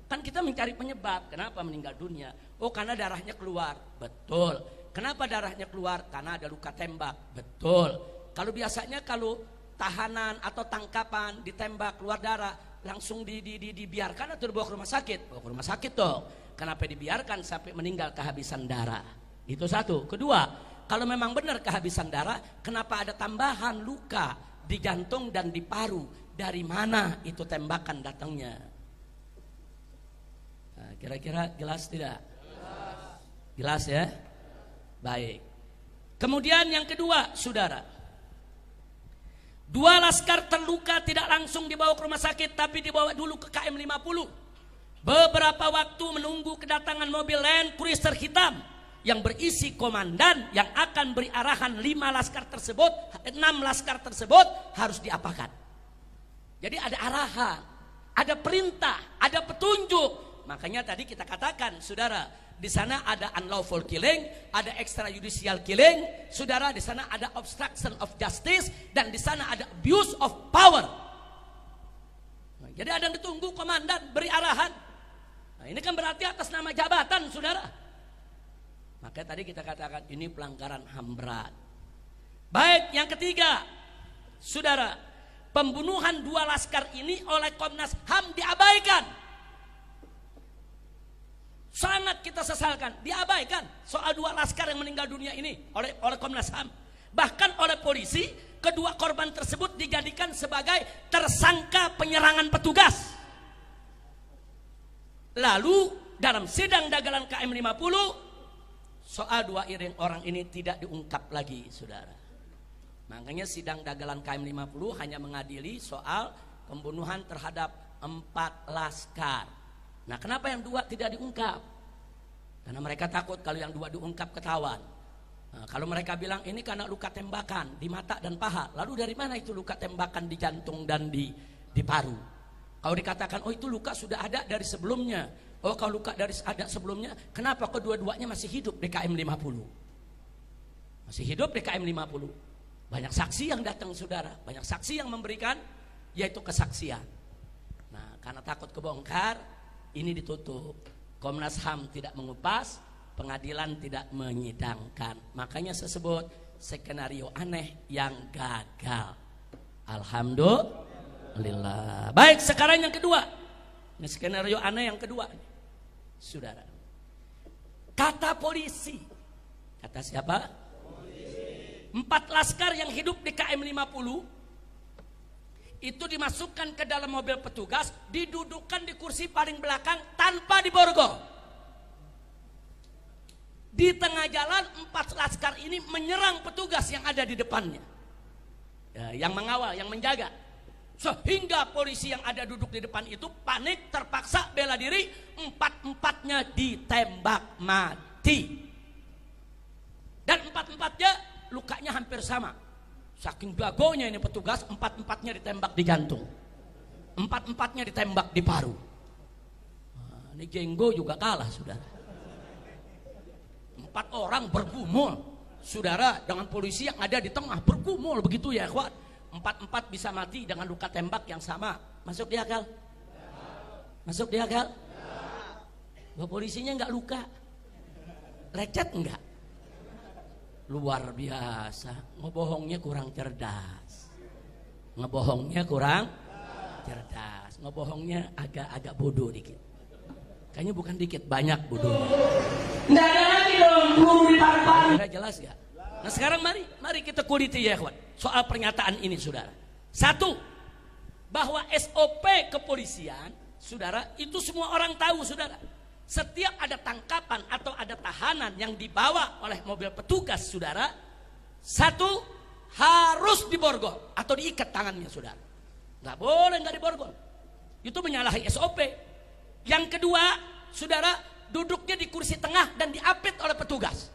Kan kita mencari penyebab kenapa meninggal dunia. Oh karena darahnya keluar. Betul. Kenapa darahnya keluar? Karena ada luka tembak. Betul. Kalau biasanya kalau tahanan atau tangkapan ditembak keluar darah langsung dibiarkan atau dibawa ke rumah sakit? Bawa ke rumah sakit dong. Kenapa dibiarkan sampai meninggal kehabisan darah? Itu satu. Kedua, kalau memang benar kehabisan darah, kenapa ada tambahan luka di jantung dan di paru? Dari mana itu tembakan datangnya? Nah, kira-kira jelas tidak? Jelas ya? Baik. Kemudian yang kedua, saudara, 2 laskar terluka tidak langsung dibawa ke rumah sakit, tapi dibawa dulu ke KM 50. Beberapa waktu menunggu kedatangan mobil Land Cruiser hitam yang berisi komandan yang akan beri arahan 6 laskar tersebut harus diapakan. Jadi ada arahan, ada perintah, ada petunjuk. Makanya tadi kita katakan, saudara, di sana ada unlawful killing, ada extrajudicial killing, saudara, di sana ada obstruction of justice, dan di sana ada abuse of power. Nah, jadi ada yang ditunggu komandan beri arahan. Nah, ini kan berarti atas nama jabatan, saudara. Makanya tadi kita katakan ini pelanggaran HAM berat. Baik, yang ketiga, saudara, pembunuhan 2 laskar ini oleh Komnas HAM diabaikan. Sangat kita sesalkan, diabaikan soal 2 laskar yang meninggal dunia ini oleh Komnas HAM. Bahkan oleh polisi, kedua korban tersebut dijadikan sebagai tersangka penyerangan petugas. Lalu dalam sidang dagelan KM 50, soal 2 orang ini tidak diungkap lagi, saudara. Makanya sidang dagelan KM 50 hanya mengadili soal pembunuhan terhadap 4 laskar. Nah, kenapa yang 2 tidak diungkap? Karena mereka takut kalau yang 2 diungkap ketahuan. Nah, kalau mereka bilang ini karena luka tembakan di mata dan paha, lalu dari mana itu luka tembakan di jantung dan di paru? Kalau dikatakan oh itu luka sudah ada dari sebelumnya. Oh kalau luka dari ada sebelumnya, kenapa kedua-duanya masih hidup di KM 50? Masih hidup di KM 50. Banyak saksi yang datang, saudara, banyak saksi yang memberikan yaitu kesaksian. Nah, karena takut kebongkar, ini ditutup. Komnas HAM tidak mengupas, pengadilan tidak menyidangkan. Makanya disebut skenario aneh yang gagal. Alhamdulillah. Baik, sekarang yang kedua. Ini skenario aneh yang kedua, saudara. Kata polisi. Kata siapa? Polisi. 4 laskar yang hidup di KM 50 itu dimasukkan ke dalam mobil petugas, didudukkan di kursi paling belakang tanpa diborgol. Di tengah jalan 4 laskar ini menyerang petugas yang ada di depannya, yang mengawal, yang menjaga, sehingga polisi yang ada duduk di depan itu panik, terpaksa bela diri, 4-empatnya ditembak mati. Dan 4-empatnya lukanya hampir sama. Saking jagonya ini petugas, 4-empatnya ditembak di jantung, 4-empatnya ditembak di paru. Nah, ini Jenggo juga kalah, saudara. 4 orang bergumul, saudara, dengan polisi yang ada di tengah, bergumul begitu ya, ikhwan. 4-4 bisa mati dengan luka tembak yang sama. Masuk di akal? Masuk di akal? Bahwa polisinya nggak luka, lecet enggak? Luar biasa. Ngebohongnya kurang cerdas, ngebohongnya kurang cerdas, ngebohongnya agak bodoh dikit. Kayaknya bukan dikit, banyak bodohnya. Nggak ada lagi dong guru di paru-paru. Jelas ya? Nah sekarang mari kita kuliti ya kawan, soal pernyataan ini saudara. Satu, bahwa SOP kepolisian saudara itu semua orang tahu saudara. Setiap ada tangkapan atau ada tahanan yang dibawa oleh mobil petugas saudara, satu, harus diborgol atau diikat tangannya saudara. Nggak boleh nggak diborgol, itu menyalahi SOP. Yang kedua saudara, duduknya di kursi tengah dan diapit oleh petugas.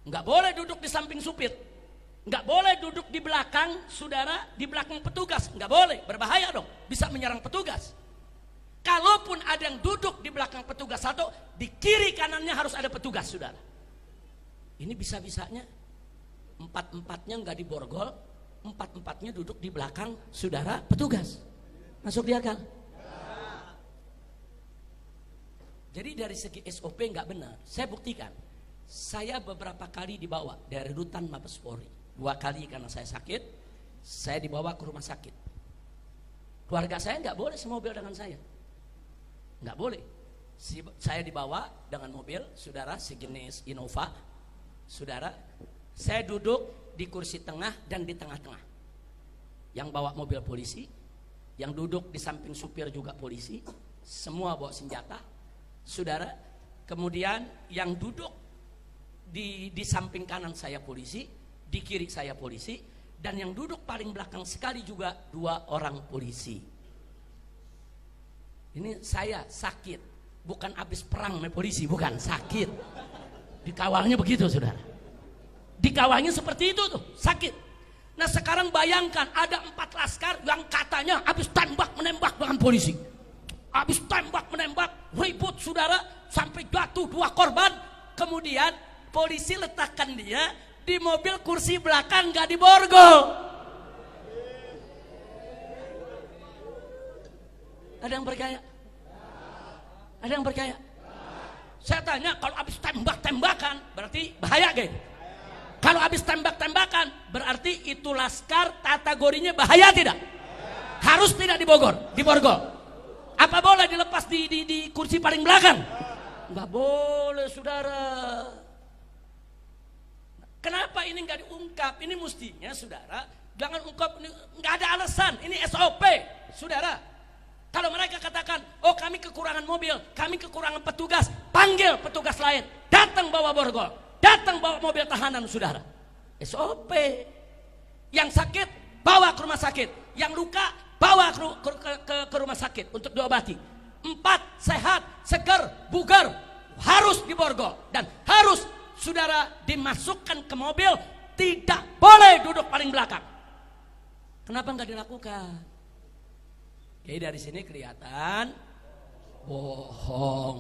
Nggak boleh duduk di samping supir, nggak boleh duduk di belakang saudara, di belakang petugas, nggak boleh, berbahaya dong, bisa menyerang petugas. Kalaupun ada yang duduk di belakang petugas satu, di kiri kanannya harus ada petugas saudara. Ini bisa-bisanya 4-empatnya nggak diborgol, 4-empatnya duduk di belakang saudara petugas. Masuk di akal? Jadi dari segi SOP nggak benar. Saya buktikan. Saya beberapa kali dibawa dari rutan Mabes Polri. 2 kali karena saya sakit, saya dibawa ke rumah sakit. Keluarga saya nggak boleh semobil dengan saya, nggak boleh. Saya dibawa dengan mobil, saudara, sejenis Innova, saudara. Saya duduk di kursi tengah dan di tengah-tengah. Yang bawa mobil polisi, yang duduk di samping supir juga polisi, semua bawa senjata, saudara. Kemudian yang duduk di samping kanan saya polisi, di kiri saya polisi, dan yang duduk paling belakang sekali juga 2 orang polisi. Ini saya sakit, bukan habis perang sama polisi, bukan, sakit. Dikawalnya begitu saudara, dikawalnya seperti itu tuh, sakit. Nah sekarang bayangkan ada 4 laskar yang katanya habis tembak menembak dengan polisi, habis tembak menembak, ribut saudara, sampai jatuh 2 korban. Kemudian polisi letakkan dia di mobil kursi belakang, gak diborgol. Ada yang percaya? Ada yang percaya? Saya tanya, kalau habis tembak-tembakan berarti bahaya gak? Kalau habis tembak-tembakan berarti itu laskar kategorinya bahaya tidak? Harus tidak diborgol? Apa boleh dilepas di kursi paling belakang? Nggak boleh saudara. Kenapa ini nggak diungkap? Ini mestinya saudara jangan ungkap, nggak ada alasan. Ini SOP saudara. Kalau mereka katakan, oh kami kekurangan mobil, kami kekurangan petugas, panggil petugas lain, datang bawa borgol, datang bawa mobil tahanan saudara. SOP. Yang sakit bawa ke rumah sakit, yang luka bawa ke rumah sakit untuk diobati. 4, sehat, segar, bugar, harus diborgol dan harus saudara dimasukkan ke mobil, tidak boleh duduk paling belakang. Kenapa nggak dilakukan? Jadi dari sini kelihatan bohong.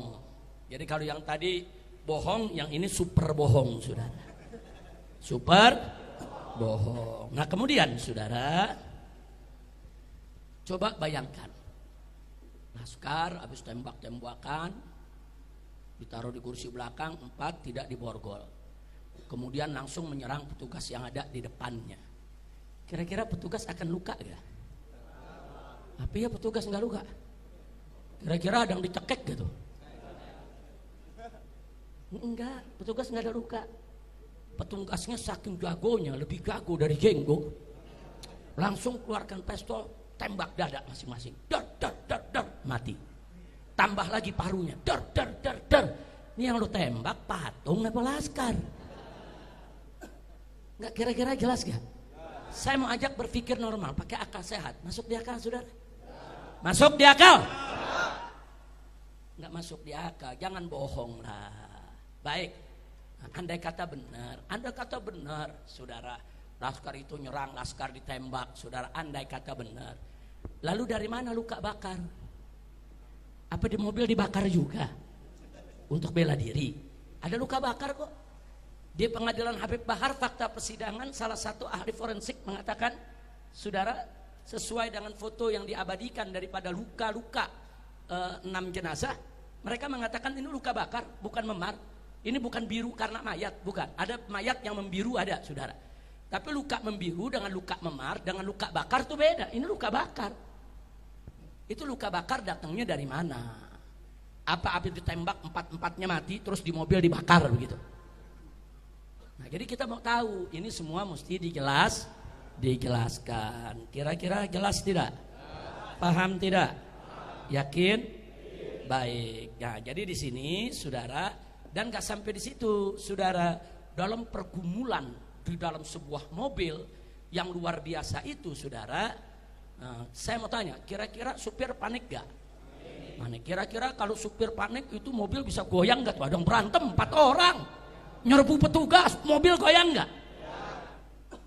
Jadi kalau yang tadi bohong, yang ini super bohong saudara, super bohong. Nah kemudian saudara, coba bayangkan, laskar habis tembak-tembakan, ditaruh di kursi belakang, 4 tidak diborgol. Kemudian langsung menyerang petugas yang ada di depannya. Kira-kira petugas akan luka gak? Apa ya petugas nggak luka? Kira-kira ada yang dicekek gitu? Enggak, petugas nggak ada luka. Petugasnya saking jagonya, lebih jago dari jenggo, langsung keluarkan pistol, tembak dada masing-masing, dar dar dar dar, mati. Tambah lagi parunya, dar dar dar dar. Ini yang lu tembak patung apa laskar? Nggak, kira-kira jelas gak? Saya mau ajak berpikir normal, pakai akal sehat. Masuk di akal, saudara? Masuk di akal? Nggak masuk di akal, jangan bohong lah. Baik, andai kata benar, saudara, laskar itu nyerang, laskar ditembak, saudara, andai kata benar. Lalu dari mana luka bakar? Apa di mobil dibakar juga? Untuk bela diri. Ada luka bakar kok. Di pengadilan Habib Bahar, fakta persidangan, salah satu ahli forensik mengatakan, saudara, sesuai dengan foto yang diabadikan daripada luka-luka 6 jenazah, mereka mengatakan ini luka bakar, bukan memar. Ini bukan biru karena mayat, bukan. Ada mayat yang membiru, ada, saudara. Tapi luka membiru dengan luka memar, dengan luka bakar itu beda. Ini luka bakar. Itu luka bakar datangnya dari mana? Apa api ditembak, 4-4-nya mati, terus di mobil dibakar begitu. Nah, jadi kita mau tahu, ini semua mesti dijelaskan. Kira-kira jelas tidak? Paham tidak? Yakin? Baik. Nah, jadi di sini, saudara, dan gak sampai di situ, saudara, dalam pergumulan di dalam sebuah mobil yang luar biasa itu, saudara, saya mau tanya, kira-kira supir panik gak? Panik. Kira-kira kalau supir panik itu mobil bisa goyang gak? Ada yang berantem 4 orang. Nyerbu petugas, mobil goyang nggak?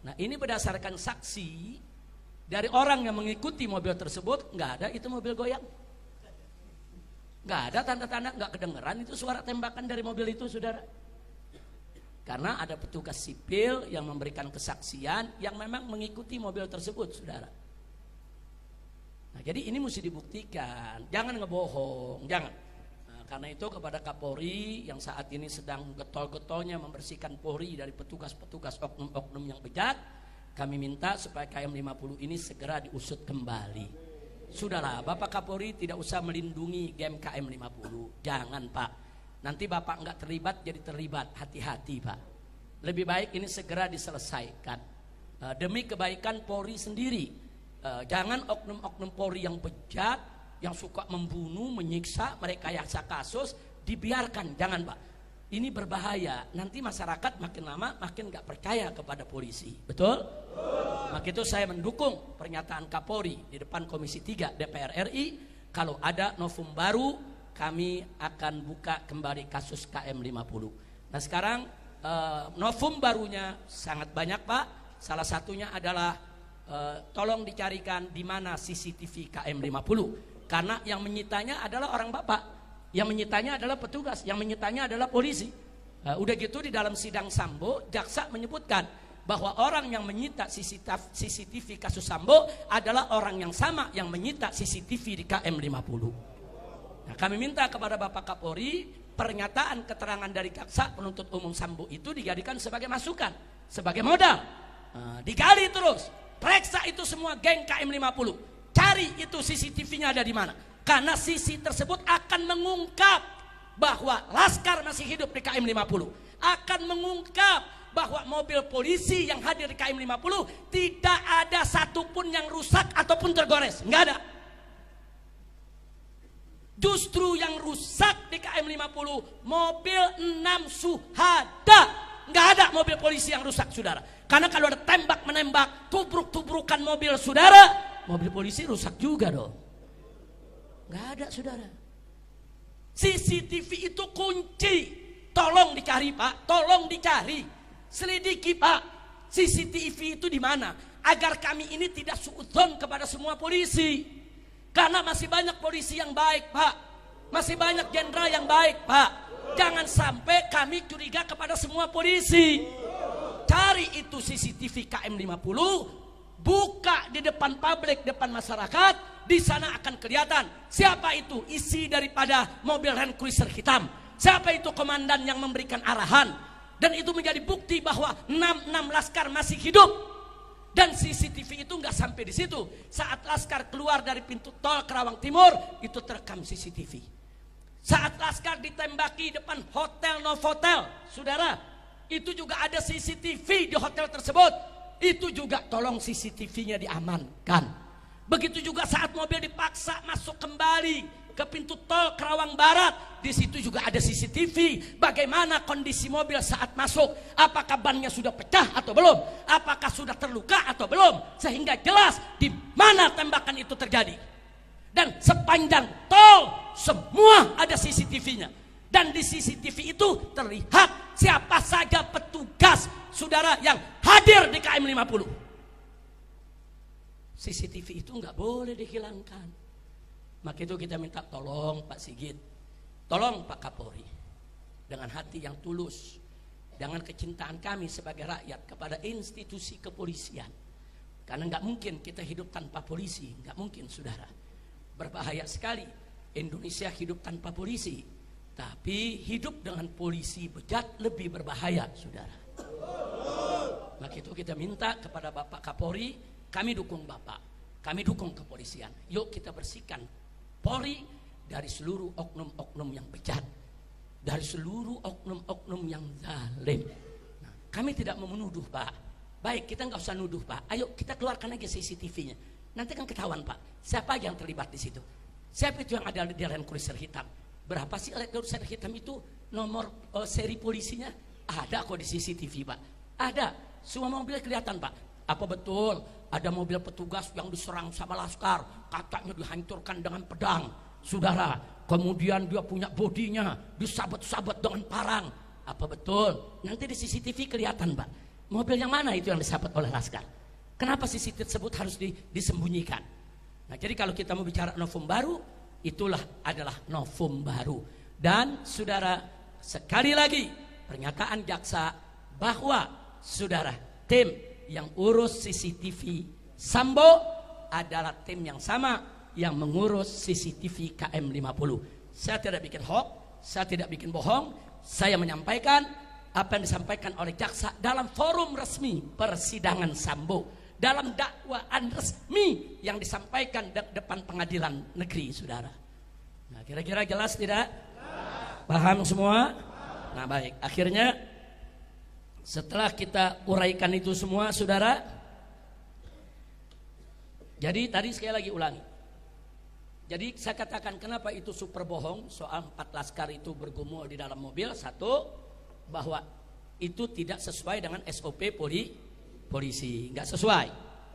Nah, ini berdasarkan saksi dari orang yang mengikuti mobil tersebut, nggak ada itu mobil goyang, nggak ada tanda-tanda, nggak kedengeran itu suara tembakan dari mobil itu, saudara. Karena ada petugas sipil yang memberikan kesaksian yang memang mengikuti mobil tersebut, saudara. Nah, jadi ini mesti dibuktikan, jangan ngebohong, jangan. Karena itu kepada Kapolri yang saat ini sedang getol-getolnya membersihkan Polri dari petugas-petugas oknum-oknum yang bejat, kami minta supaya KM 50 ini segera diusut kembali. Sudahlah, Bapak Kapolri tidak usah melindungi game KM 50. Jangan, Pak. Nanti Bapak nggak terlibat jadi terlibat. Hati-hati, Pak. Lebih baik ini segera diselesaikan. Demi kebaikan Polri sendiri. Jangan oknum-oknum Polri yang bejat, yang suka membunuh, menyiksa, merekayasa kasus, dibiarkan. Jangan, Pak. Ini berbahaya. Nanti masyarakat makin lama makin gak percaya kepada polisi. Betul? Maka itu saya mendukung pernyataan Kapolri di depan Komisi 3 DPR RI. Kalau ada novum baru, kami akan buka kembali kasus KM 50. Nah, sekarang novum barunya sangat banyak, Pak. Salah satunya adalah tolong dicarikan di mana CCTV KM 50. Karena yang menyitanya adalah orang Bapak, yang menyitanya adalah petugas, yang menyitanya adalah polisi. Udah gitu di dalam sidang Sambo, jaksa menyebutkan bahwa orang yang menyita CCTV kasus Sambo adalah orang yang sama yang menyita CCTV di KM 50. Nah, kami minta kepada Bapak Kapolri, pernyataan keterangan dari jaksa penuntut umum Sambo itu dijadikan sebagai masukan, sebagai modal. Digali terus, periksa itu semua geng KM 50. Cari itu CCTV-nya ada di mana. Karena CC tersebut akan mengungkap bahwa laskar masih hidup di KM 50. Akan mengungkap bahwa mobil polisi yang hadir di KM 50 tidak ada satupun yang rusak ataupun tergores. Nggak ada. Justru yang rusak di KM 50 mobil 6 Suhada. Nggak ada mobil polisi yang rusak, saudara. Karena kalau ada tembak-menembak, tubruk-tubrukan mobil saudara, mobil polisi rusak juga dong. Nggak ada, saudara. CCTV itu kunci. Tolong dicari, Pak. Tolong dicari. Selidiki, Pak. CCTV itu di mana? Agar kami ini tidak suudzon kepada semua polisi. Karena masih banyak polisi yang baik, Pak. Masih banyak jenderal yang baik, Pak. Jangan sampai kami curiga kepada semua polisi. Cari itu CCTV KM 50, buka di depan publik, depan masyarakat, di sana akan kelihatan siapa itu isi daripada mobil Land Cruiser hitam, siapa itu komandan yang memberikan arahan, dan itu menjadi bukti bahwa 6 laskar masih hidup. Dan CCTV itu nggak sampai di situ. Saat laskar keluar dari pintu tol Kerawang Timur, itu terekam CCTV. Saat laskar ditembaki depan hotel Novotel, saudara, itu juga ada CCTV di hotel tersebut. Itu juga tolong CCTV-nya diamankan. Begitu juga saat mobil dipaksa masuk kembali ke pintu tol Kerawang Barat, di situ juga ada CCTV. Bagaimana kondisi mobil saat masuk? Apakah bannya sudah pecah atau belum? Apakah sudah terluka atau belum? Sehingga jelas di mana tembakan itu terjadi. Dan sepanjang tol semua ada CCTV-nya. Dan di CCTV itu terlihat siapa saja petugas saudara yang hadir di KM 50. CCTV itu nggak boleh dihilangkan. Maka itu kita minta tolong Pak Sigit, tolong Pak Kapolri, dengan hati yang tulus, dengan kecintaan kami sebagai rakyat kepada institusi kepolisian. Karena nggak mungkin kita hidup tanpa polisi, nggak mungkin saudara. Berbahaya sekali Indonesia hidup tanpa polisi, tapi hidup dengan polisi bejat lebih berbahaya saudara. Maka itu kita minta kepada Bapak Kapolri, kami dukung Bapak, kami dukung kepolisian. Yuk kita bersihkan Polri dari seluruh oknum-oknum yang bejat, dari seluruh oknum-oknum yang zalim. Nah, kami tidak mau menuduh Pak. Baik, kita nggak usah nuduh Pak. Ayo kita keluarkan aja CCTV-nya. Nanti kan ketahuan Pak, siapa yang terlibat di situ. Siapa itu yang ada di Land Cruiser hitam. Berapa sih Land Cruiser hitam itu nomor seri polisinya? Ada kok di CCTV Pak. Ada, semua mobil kelihatan Pak. Apa betul ada mobil petugas yang diserang sama laskar, katanya dihancurkan dengan pedang saudara, kemudian dia punya bodinya disabet-sabet dengan parang. Apa betul? Nanti di CCTV kelihatan Pak, mobil yang mana itu yang disabet oleh laskar. Kenapa CCTV tersebut harus disembunyikan? Nah, jadi kalau kita mau bicara novum baru, itulah adalah novum baru. Dan saudara, sekali lagi pernyataan jaksa bahwa saudara, tim yang urus CCTV Sambo adalah tim yang sama yang mengurus CCTV KM 50. Saya tidak bikin hoax, saya tidak bikin bohong, saya menyampaikan apa yang disampaikan oleh jaksa dalam forum resmi persidangan Sambo, dalam dakwaan resmi yang disampaikan di depan pengadilan negeri saudara. Nah, kira-kira jelas tidak? Paham semua? Nah, baik, akhirnya setelah kita uraikan itu semua saudara, jadi tadi sekali lagi ulangi. Jadi saya katakan kenapa itu super bohong soal 4 laskar itu bergumul di dalam mobil. Satu, bahwa itu tidak sesuai dengan SOP polisi, nggak sesuai.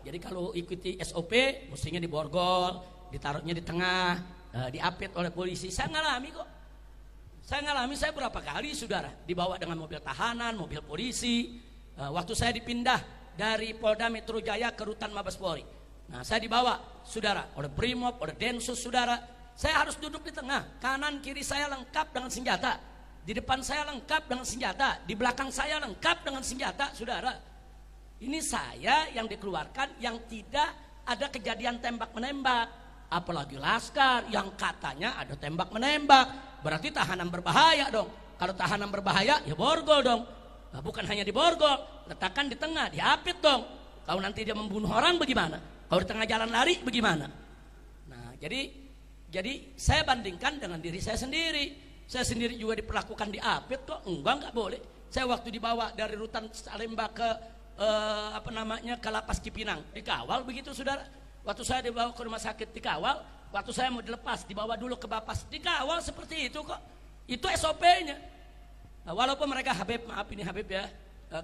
Jadi kalau ikuti SOP mestinya diborgol, ditaruhnya di tengah, diapit oleh polisi. Saya ngalami kok. Saya berapa kali saudara dibawa dengan mobil tahanan, mobil polisi. Waktu saya dipindah dari Polda Metro Jaya ke Rutan Mabes Polri. Nah, saya dibawa saudara oleh Brimob, oleh Densus saudara. Saya harus duduk di tengah, kanan kiri saya lengkap dengan senjata. Di depan saya lengkap dengan senjata, di belakang saya lengkap dengan senjata saudara. Ini saya yang dikeluarkan yang tidak ada kejadian tembak menembak. Apalagi laskar yang katanya ada tembak menembak, berarti tahanan berbahaya dong. Kalau tahanan berbahaya ya borgol dong. Nah, bukan hanya diborgol, letakkan di tengah, diapit dong. Kalau nanti dia membunuh orang bagaimana? Kalau di tengah jalan lari bagaimana? Nah, jadi saya bandingkan dengan diri saya sendiri. Saya sendiri juga diperlakukan diapit kok. Enggak boleh. Saya waktu dibawa dari Rutan Salemba ke ke Lapas Cipinang dikawal begitu saudara. Waktu saya dibawa ke rumah sakit dikawal, waktu saya mau dilepas dibawa dulu ke Bapas dikawal seperti itu kok. Itu SOP-nya. Nah, walaupun mereka Habib, maaf ini Habib ya,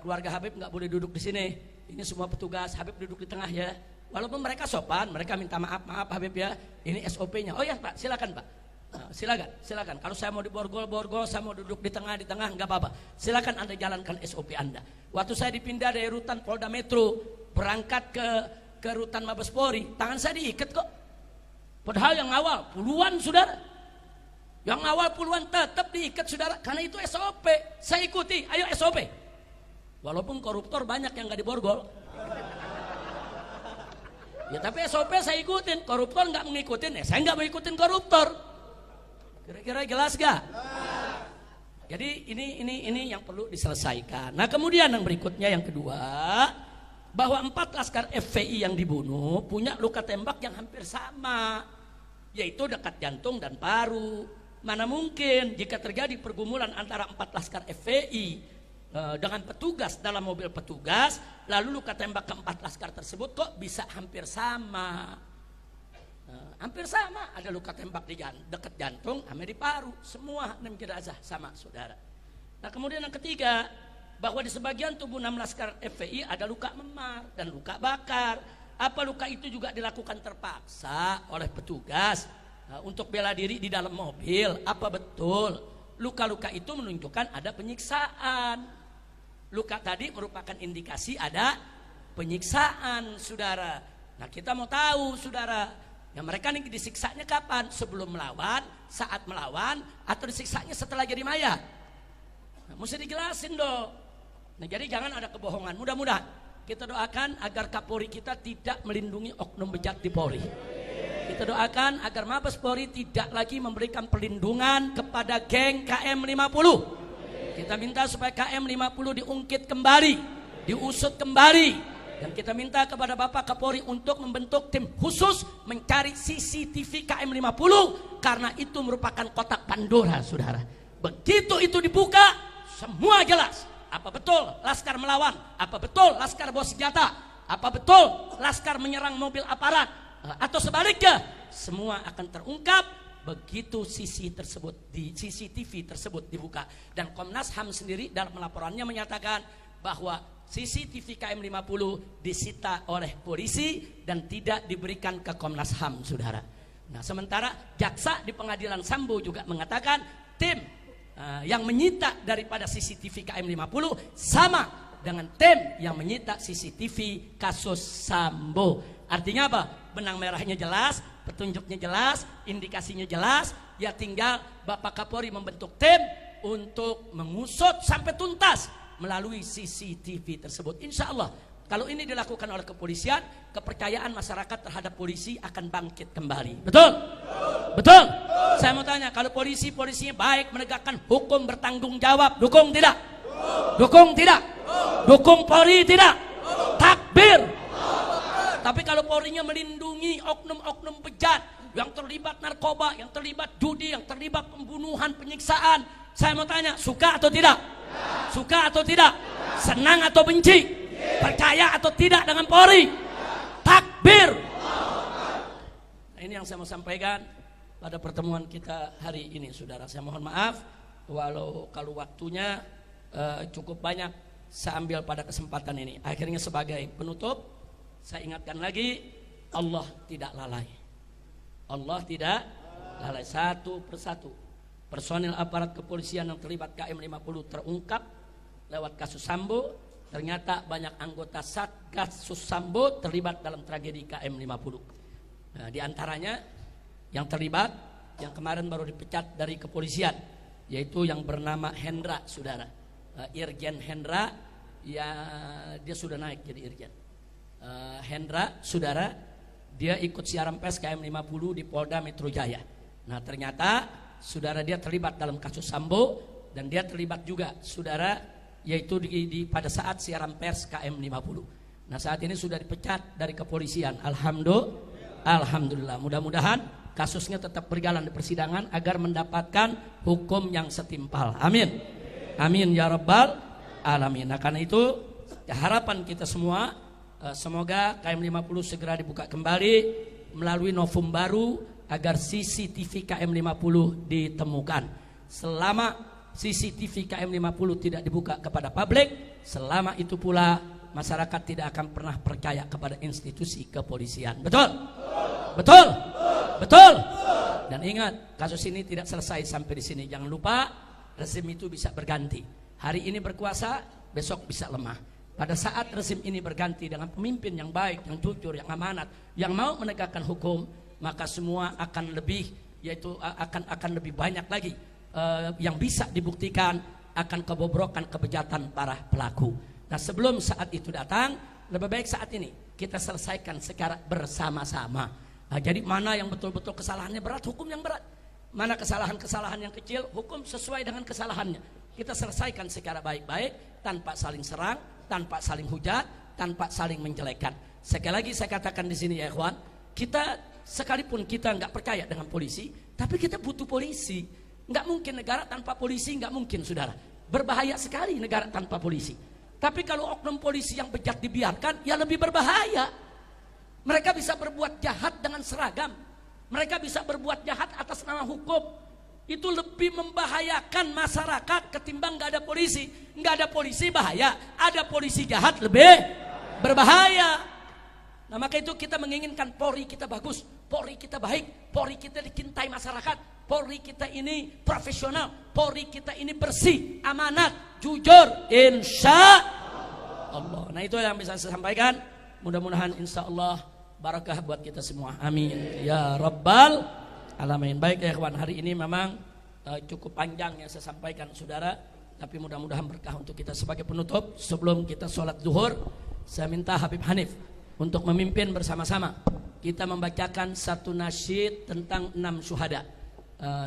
keluarga Habib nggak boleh duduk di sini. Ini semua petugas, Habib duduk di tengah ya. Walaupun mereka sopan, mereka minta maaf Habib ya. Ini SOP-nya. Oh ya Pak, silakan Pak. Nah, silakan. Kalau saya mau diborgol, saya mau duduk di tengah nggak apa-apa. Silakan Anda jalankan SOP Anda. Waktu saya dipindah dari Rutan Polda Metro berangkat ke Rutan Mabes Polri, tangan saya diikat kok. Padahal yang awal puluhan saudara. Yang awal puluhan tetap diikat saudara, karena itu SOP. Saya ikuti, ayo SOP. Walaupun koruptor banyak yang gak diborgol. Ya tapi SOP saya ikutin, koruptor gak mengikutin, saya gak mau ikutin koruptor. Kira-kira jelas gak? Jadi ini yang perlu diselesaikan. Nah kemudian yang berikutnya yang kedua, bahwa 4 laskar FPI yang dibunuh punya luka tembak yang hampir sama, yaitu dekat jantung dan paru. Mana mungkin jika terjadi pergumulan antara 4 laskar FPI dengan petugas dalam mobil petugas, lalu luka tembak keempat laskar tersebut kok bisa hampir sama. Hampir sama, ada luka tembak di dekat jantung, sama di paru, semua 6 jenazah sama, saudara. Nah kemudian yang ketiga, bahwa di sebagian tubuh 6 laskar FPI ada luka memar dan luka bakar. Apa luka itu juga dilakukan terpaksa oleh petugas untuk bela diri di dalam mobil? Apa betul? Luka-luka itu menunjukkan ada penyiksaan. Luka tadi merupakan indikasi ada penyiksaan, saudara. Nah kita mau tahu, saudara, yang mereka ini disiksanya kapan? Sebelum melawan, saat melawan, atau disiksanya setelah jadi mayat? Nah, mesti dijelasin dong. Nah, jadi jangan ada kebohongan. Mudah-mudahan kita doakan agar Kapolri kita tidak melindungi oknum bejat di Polri. Kita doakan agar Mabes Polri tidak lagi memberikan perlindungan kepada geng KM50. Kita minta supaya KM50 diungkit kembali, diusut kembali. Dan kita minta kepada Bapak Kapolri untuk membentuk tim khusus mencari CCTV KM50, karena itu merupakan kotak Pandora, saudara. Begitu itu dibuka, semua jelas. Apa betul laskar melawan? Apa betul laskar bawa senjata? Apa betul laskar menyerang mobil aparat? Atau sebaliknya, semua akan terungkap begitu CCTV tersebut dibuka. Dan Komnas HAM sendiri dalam laporannya menyatakan bahwa CCTV KM50 disita oleh polisi dan tidak diberikan ke Komnas HAM, saudara. Nah, sementara jaksa di pengadilan Sambo juga mengatakan tim yang menyita daripada CCTV KM50 sama dengan tim yang menyita CCTV kasus Sambo. Artinya apa? Benang merahnya jelas, petunjuknya jelas, indikasinya jelas. Ya tinggal Bapak Kapolri membentuk tim untuk mengusut sampai tuntas melalui CCTV tersebut. Insya Allah kalau ini dilakukan oleh kepolisian, kepercayaan masyarakat terhadap polisi akan bangkit kembali. Betul? Betul? Saya mau tanya, kalau polisinya baik, menegakkan hukum, bertanggung jawab, dukung tidak? Dukung tidak? Dukung Polri tidak? Takbir. Tapi kalau Polrinya melindungi oknum-oknum bejat yang terlibat narkoba, yang terlibat judi, yang terlibat pembunuhan, penyiksaan, saya mau tanya, suka atau tidak? Suka atau tidak? Senang atau benci? Percaya atau tidak dengan Polri? Takbir. Nah, ini yang saya mau sampaikan pada pertemuan kita hari ini, saudara. Saya mohon maaf kalau waktunya cukup banyak saya ambil pada kesempatan ini. Akhirnya sebagai penutup, saya ingatkan lagi, Allah tidak lalai. Allah tidak lalai. Satu persatu personil aparat kepolisian yang terlibat KM50 terungkap lewat kasus Sambo. Ternyata banyak anggota Satgas Sambo terlibat dalam tragedi KM50. Nah, di antaranya yang terlibat, yang kemarin baru dipecat dari kepolisian, yaitu yang bernama Hendra, saudara. Irjen Hendra, ya dia sudah naik jadi Irjen. Hendra, saudara, dia ikut siaran pers KM50 di Polda Metro Jaya. Nah, ternyata saudara dia terlibat dalam kasus Sambo, dan dia terlibat juga, saudara, yaitu pada saat siaran pers KM50. Nah, saat ini sudah dipecat dari kepolisian. Alhamdulillah. Mudah-mudahan kasusnya tetap berjalan di persidangan agar mendapatkan hukum yang setimpal. Amin. Amin ya rabbal alamin. Nah, karena itu harapan kita semua, semoga KM50 segera dibuka kembali melalui novum baru agar CCTV KM50 ditemukan. Selama CCTV KM50 tidak dibuka kepada publik, selama itu pula masyarakat tidak akan pernah percaya kepada institusi kepolisian. Betul? Betul? Betul? Dan ingat, kasus ini tidak selesai sampai di sini. Jangan lupa, rezim itu bisa berganti. Hari ini berkuasa, besok bisa lemah. Pada saat rezim ini berganti dengan pemimpin yang baik, yang jujur, yang amanat, yang mau menegakkan hukum, maka semua akan lebih, yaitu akan lebih banyak lagi yang bisa dibuktikan akan kebobrokan kebejatan para pelaku. Nah, sebelum saat itu datang, lebih baik saat ini kita selesaikan secara bersama-sama. Nah, jadi mana yang betul-betul kesalahannya berat, hukum yang berat. Mana kesalahan-kesalahan yang kecil, hukum sesuai dengan kesalahannya. Kita selesaikan secara baik-baik, tanpa saling serang, tanpa saling hujat, tanpa saling menjelekan. Sekali lagi saya katakan di sini ya ikhwan, kita sekalipun kita nggak percaya dengan polisi, tapi kita butuh polisi. Nggak mungkin negara tanpa polisi, nggak mungkin, saudara. berbahaya sekali negara tanpa polisi. Tapi kalau oknum polisi yang bejat dibiarkan, ya lebih berbahaya. Mereka bisa berbuat jahat dengan seragam. Mereka bisa berbuat jahat atas nama hukum. Itu lebih membahayakan masyarakat ketimbang gak ada polisi. Gak ada polisi bahaya, ada polisi jahat lebih berbahaya. Nah maka itu kita menginginkan Polri kita bagus, Polri kita baik, Polri kita dicintai masyarakat, Polri kita ini profesional, Polri kita ini bersih, amanat, jujur, insya Allah. Nah itu yang bisa saya sampaikan. Mudah-mudahan insya Allah barakah buat kita semua. Amin ya rabbal alamin. Baik ya kawan, hari ini memang cukup panjang yang saya sampaikan saudara, tapi mudah-mudahan berkah untuk kita. Sebagai penutup, sebelum kita sholat zuhur, saya minta Habib Hanif untuk memimpin bersama-sama. Kita membacakan satu nasyid tentang 6 syuhada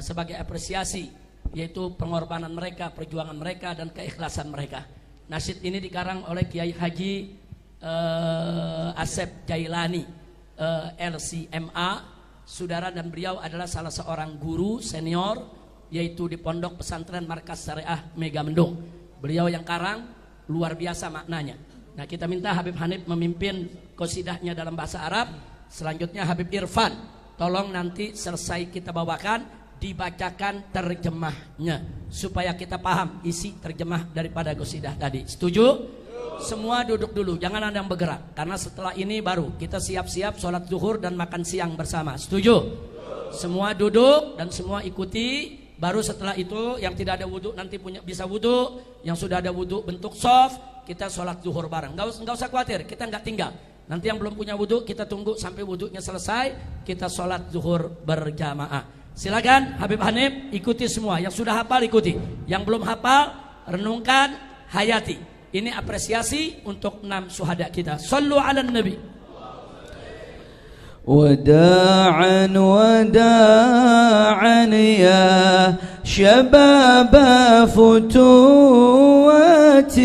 sebagai apresiasi, yaitu pengorbanan mereka, perjuangan mereka, dan keikhlasan mereka. Nasyid ini dikarang oleh Kiai Haji Asep Jailani LCMA, saudara, dan beliau adalah salah seorang guru senior, yaitu di Pondok Pesantren Markas Syariah Megamendung. Beliau yang karang, luar biasa maknanya. Nah kita minta Habib Hanif memimpin qasidahnya dalam bahasa Arab. Selanjutnya Habib Irfan, tolong nanti selesai kita bawakan, dibacakan terjemahnya supaya kita paham isi terjemah daripada qasidah tadi. Setuju? Semua duduk dulu, jangan ada yang bergerak, karena setelah ini baru kita siap-siap sholat zuhur dan makan siang bersama. Setuju? Semua duduk dan semua ikuti. Baru setelah itu yang tidak ada wudhu nanti bisa wudhu, yang sudah ada wudhu bentuk soft, kita sholat zuhur bareng. Nggak usah khawatir, kita nggak tinggal. Nanti yang belum punya wudhu kita tunggu sampai wudhunya selesai, kita sholat zuhur berjamaah. Silakan Habib Hanif ikuti semua. Yang sudah hafal ikuti, yang belum hafal renungkan, hayati. Ini apresiasi untuk 6 syuhada kita. Sallu ala nabi. وداعا وداعا يا شباب فتوات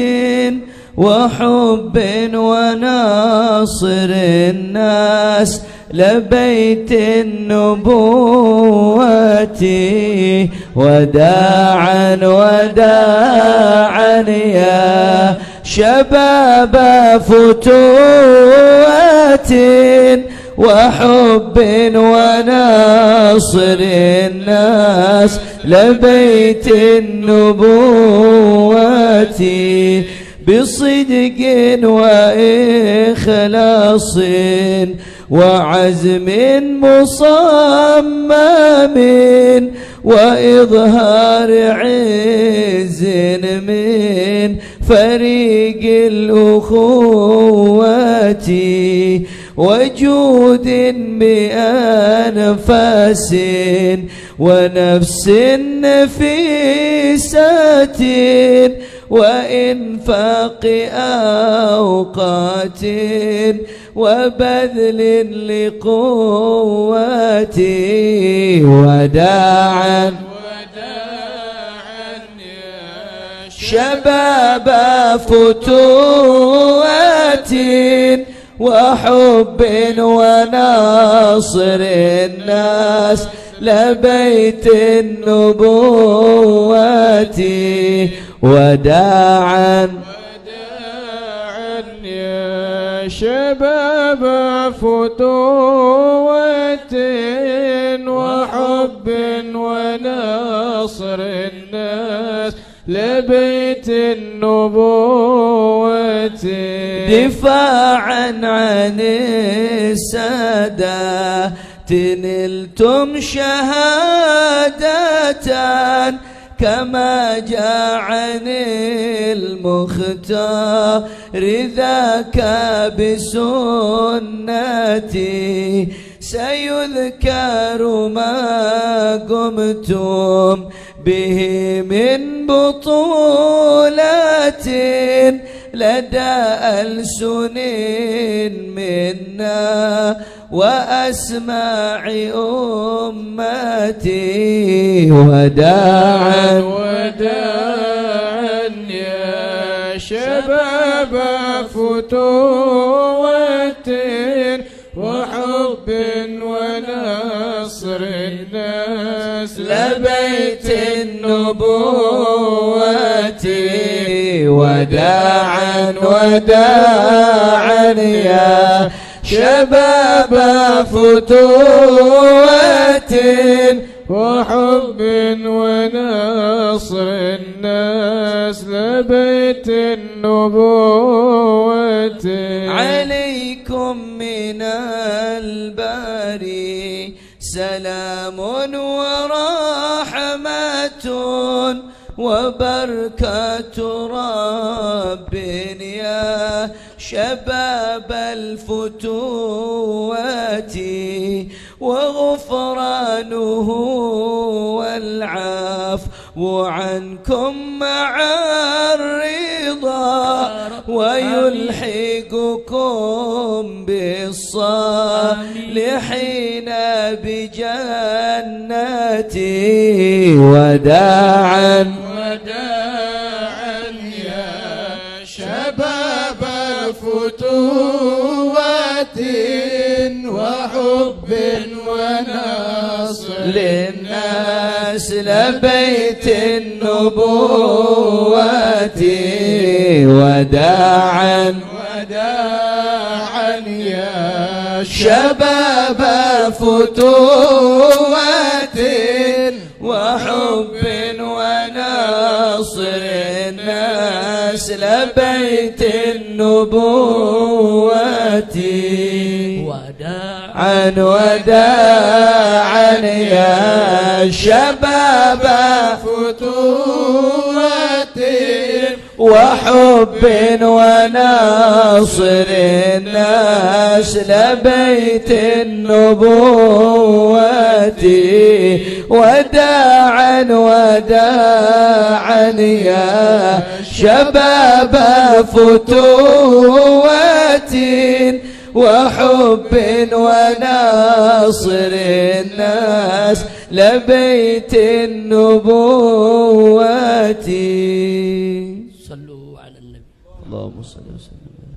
وحب وناصر الناس لبيت النبوة وداعا وداعا يا شباب فتوات وحب وناصر الناس لبيت النبوة بصدق وإخلاص وعزم مصمم وإظهار عز من فريق الأخوة وجود بأنفاس ونفس نفيسة وإنفاق أوقات وبذل لقوتي وداعا يا شباب فتوات وحب وناصر الناس لبيت النبوة وداعا يا شباب فتوة وحب وناصر الناس لبيت النبوة دفاعا عن السادة نلتم شهادة كما جاء عن المختار ذاك بسنتي سيذكر ما قمتم به من بطولات لدى ألسن منا وأسماع أمتي وداعا يا شباب فتوة وحب ونصر الناس لبيت النبوة وداعا وداعا يا شباب فتوة وحب ونصر الناس لبيت النبوة عليكم من الباري سلام ورحمة وبركة رب يا شباب الفتوات وغفرانه والعفو عنكم مع الرضا ويلحقكم بالصالحين بجناتي وداعا يا شباب فتوات وحب ونصر للناس لبيت النبوة وداعا يا شباب فتوة وحب ونصر الناس لبيت النبوة وداعا يا شباب فتوة وحب ونصر الناس لبيت النبوة وداعا يا شباب فتوة وحب ونصر الناس لبيت النبوة Sallu ala nabi. Allahumma salli wa sallim.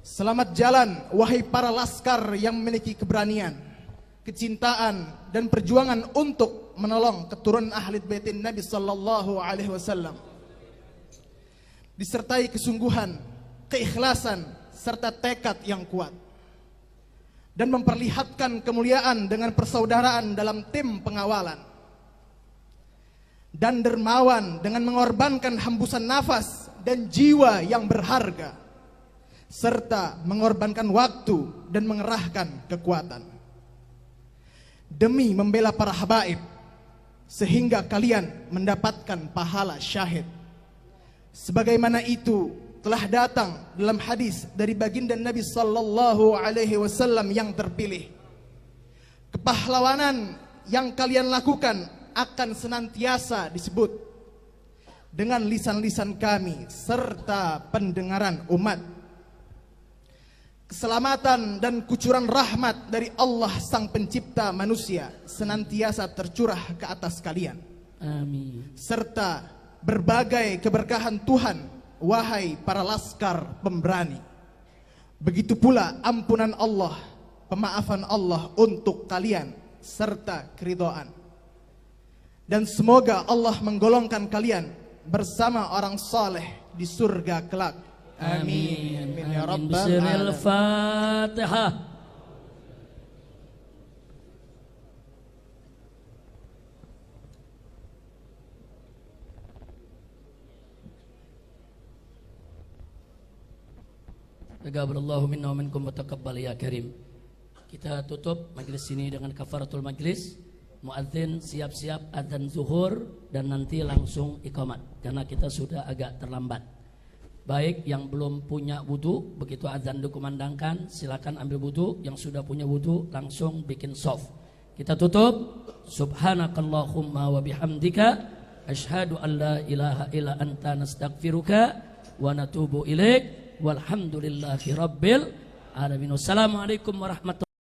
Selamat jalan wahai para laskar yang memiliki keberanian, kecintaan dan perjuangan untuk menolong keturunan ahli baitin Nabi sallallahu alaihi wasallam. Disertai kesungguhan, keikhlasan serta tekad yang kuat. Dan memperlihatkan kemuliaan dengan persaudaraan dalam tim pengawalan. Dan dermawan dengan mengorbankan hembusan nafas dan jiwa yang berharga, serta mengorbankan waktu dan mengerahkan kekuatan demi membela para habaib, sehingga kalian mendapatkan pahala syahid. Sebagaimana itu telah datang dalam hadis dari baginda Nabi sallallahu alaihi wasallam yang terpilih. Kepahlawanan yang kalian lakukan akan senantiasa disebut dengan lisan-lisan kami serta pendengaran umat. Keselamatan dan kucuran rahmat dari Allah Sang Pencipta manusia senantiasa tercurah ke atas kalian. Amin. Serta berbagai keberkahan Tuhan, wahai para laskar pemberani. Begitu pula ampunan Allah, pemaafan Allah untuk kalian serta keridhaan. Dan semoga Allah menggolongkan kalian bersama orang saleh di surga kelak. Amin. Amin. Ya Amin. Rabbal Bismil Alamin. Fatihah. Taqabbalallahu minna wa minkum wa taqabbal ya karim. Kita tutup majelis ini dengan kafaratul majelis. Muadzin siap-siap adzan zuhur dan nanti langsung iqamat karena kita sudah agak terlambat. Baik yang belum punya wudu, begitu adzan dikumandangkan silakan ambil wudu. Yang sudah punya wudu langsung bikin soft. Kita tutup. Subhanakallahumma wa bihamdika asyhadu an la ilaha illa anta nastaghfiruka wa natubu ilaik. Walhamdulillahi rabbil alamin. Wassalamualaikum warahmatullahi wabarakatuh.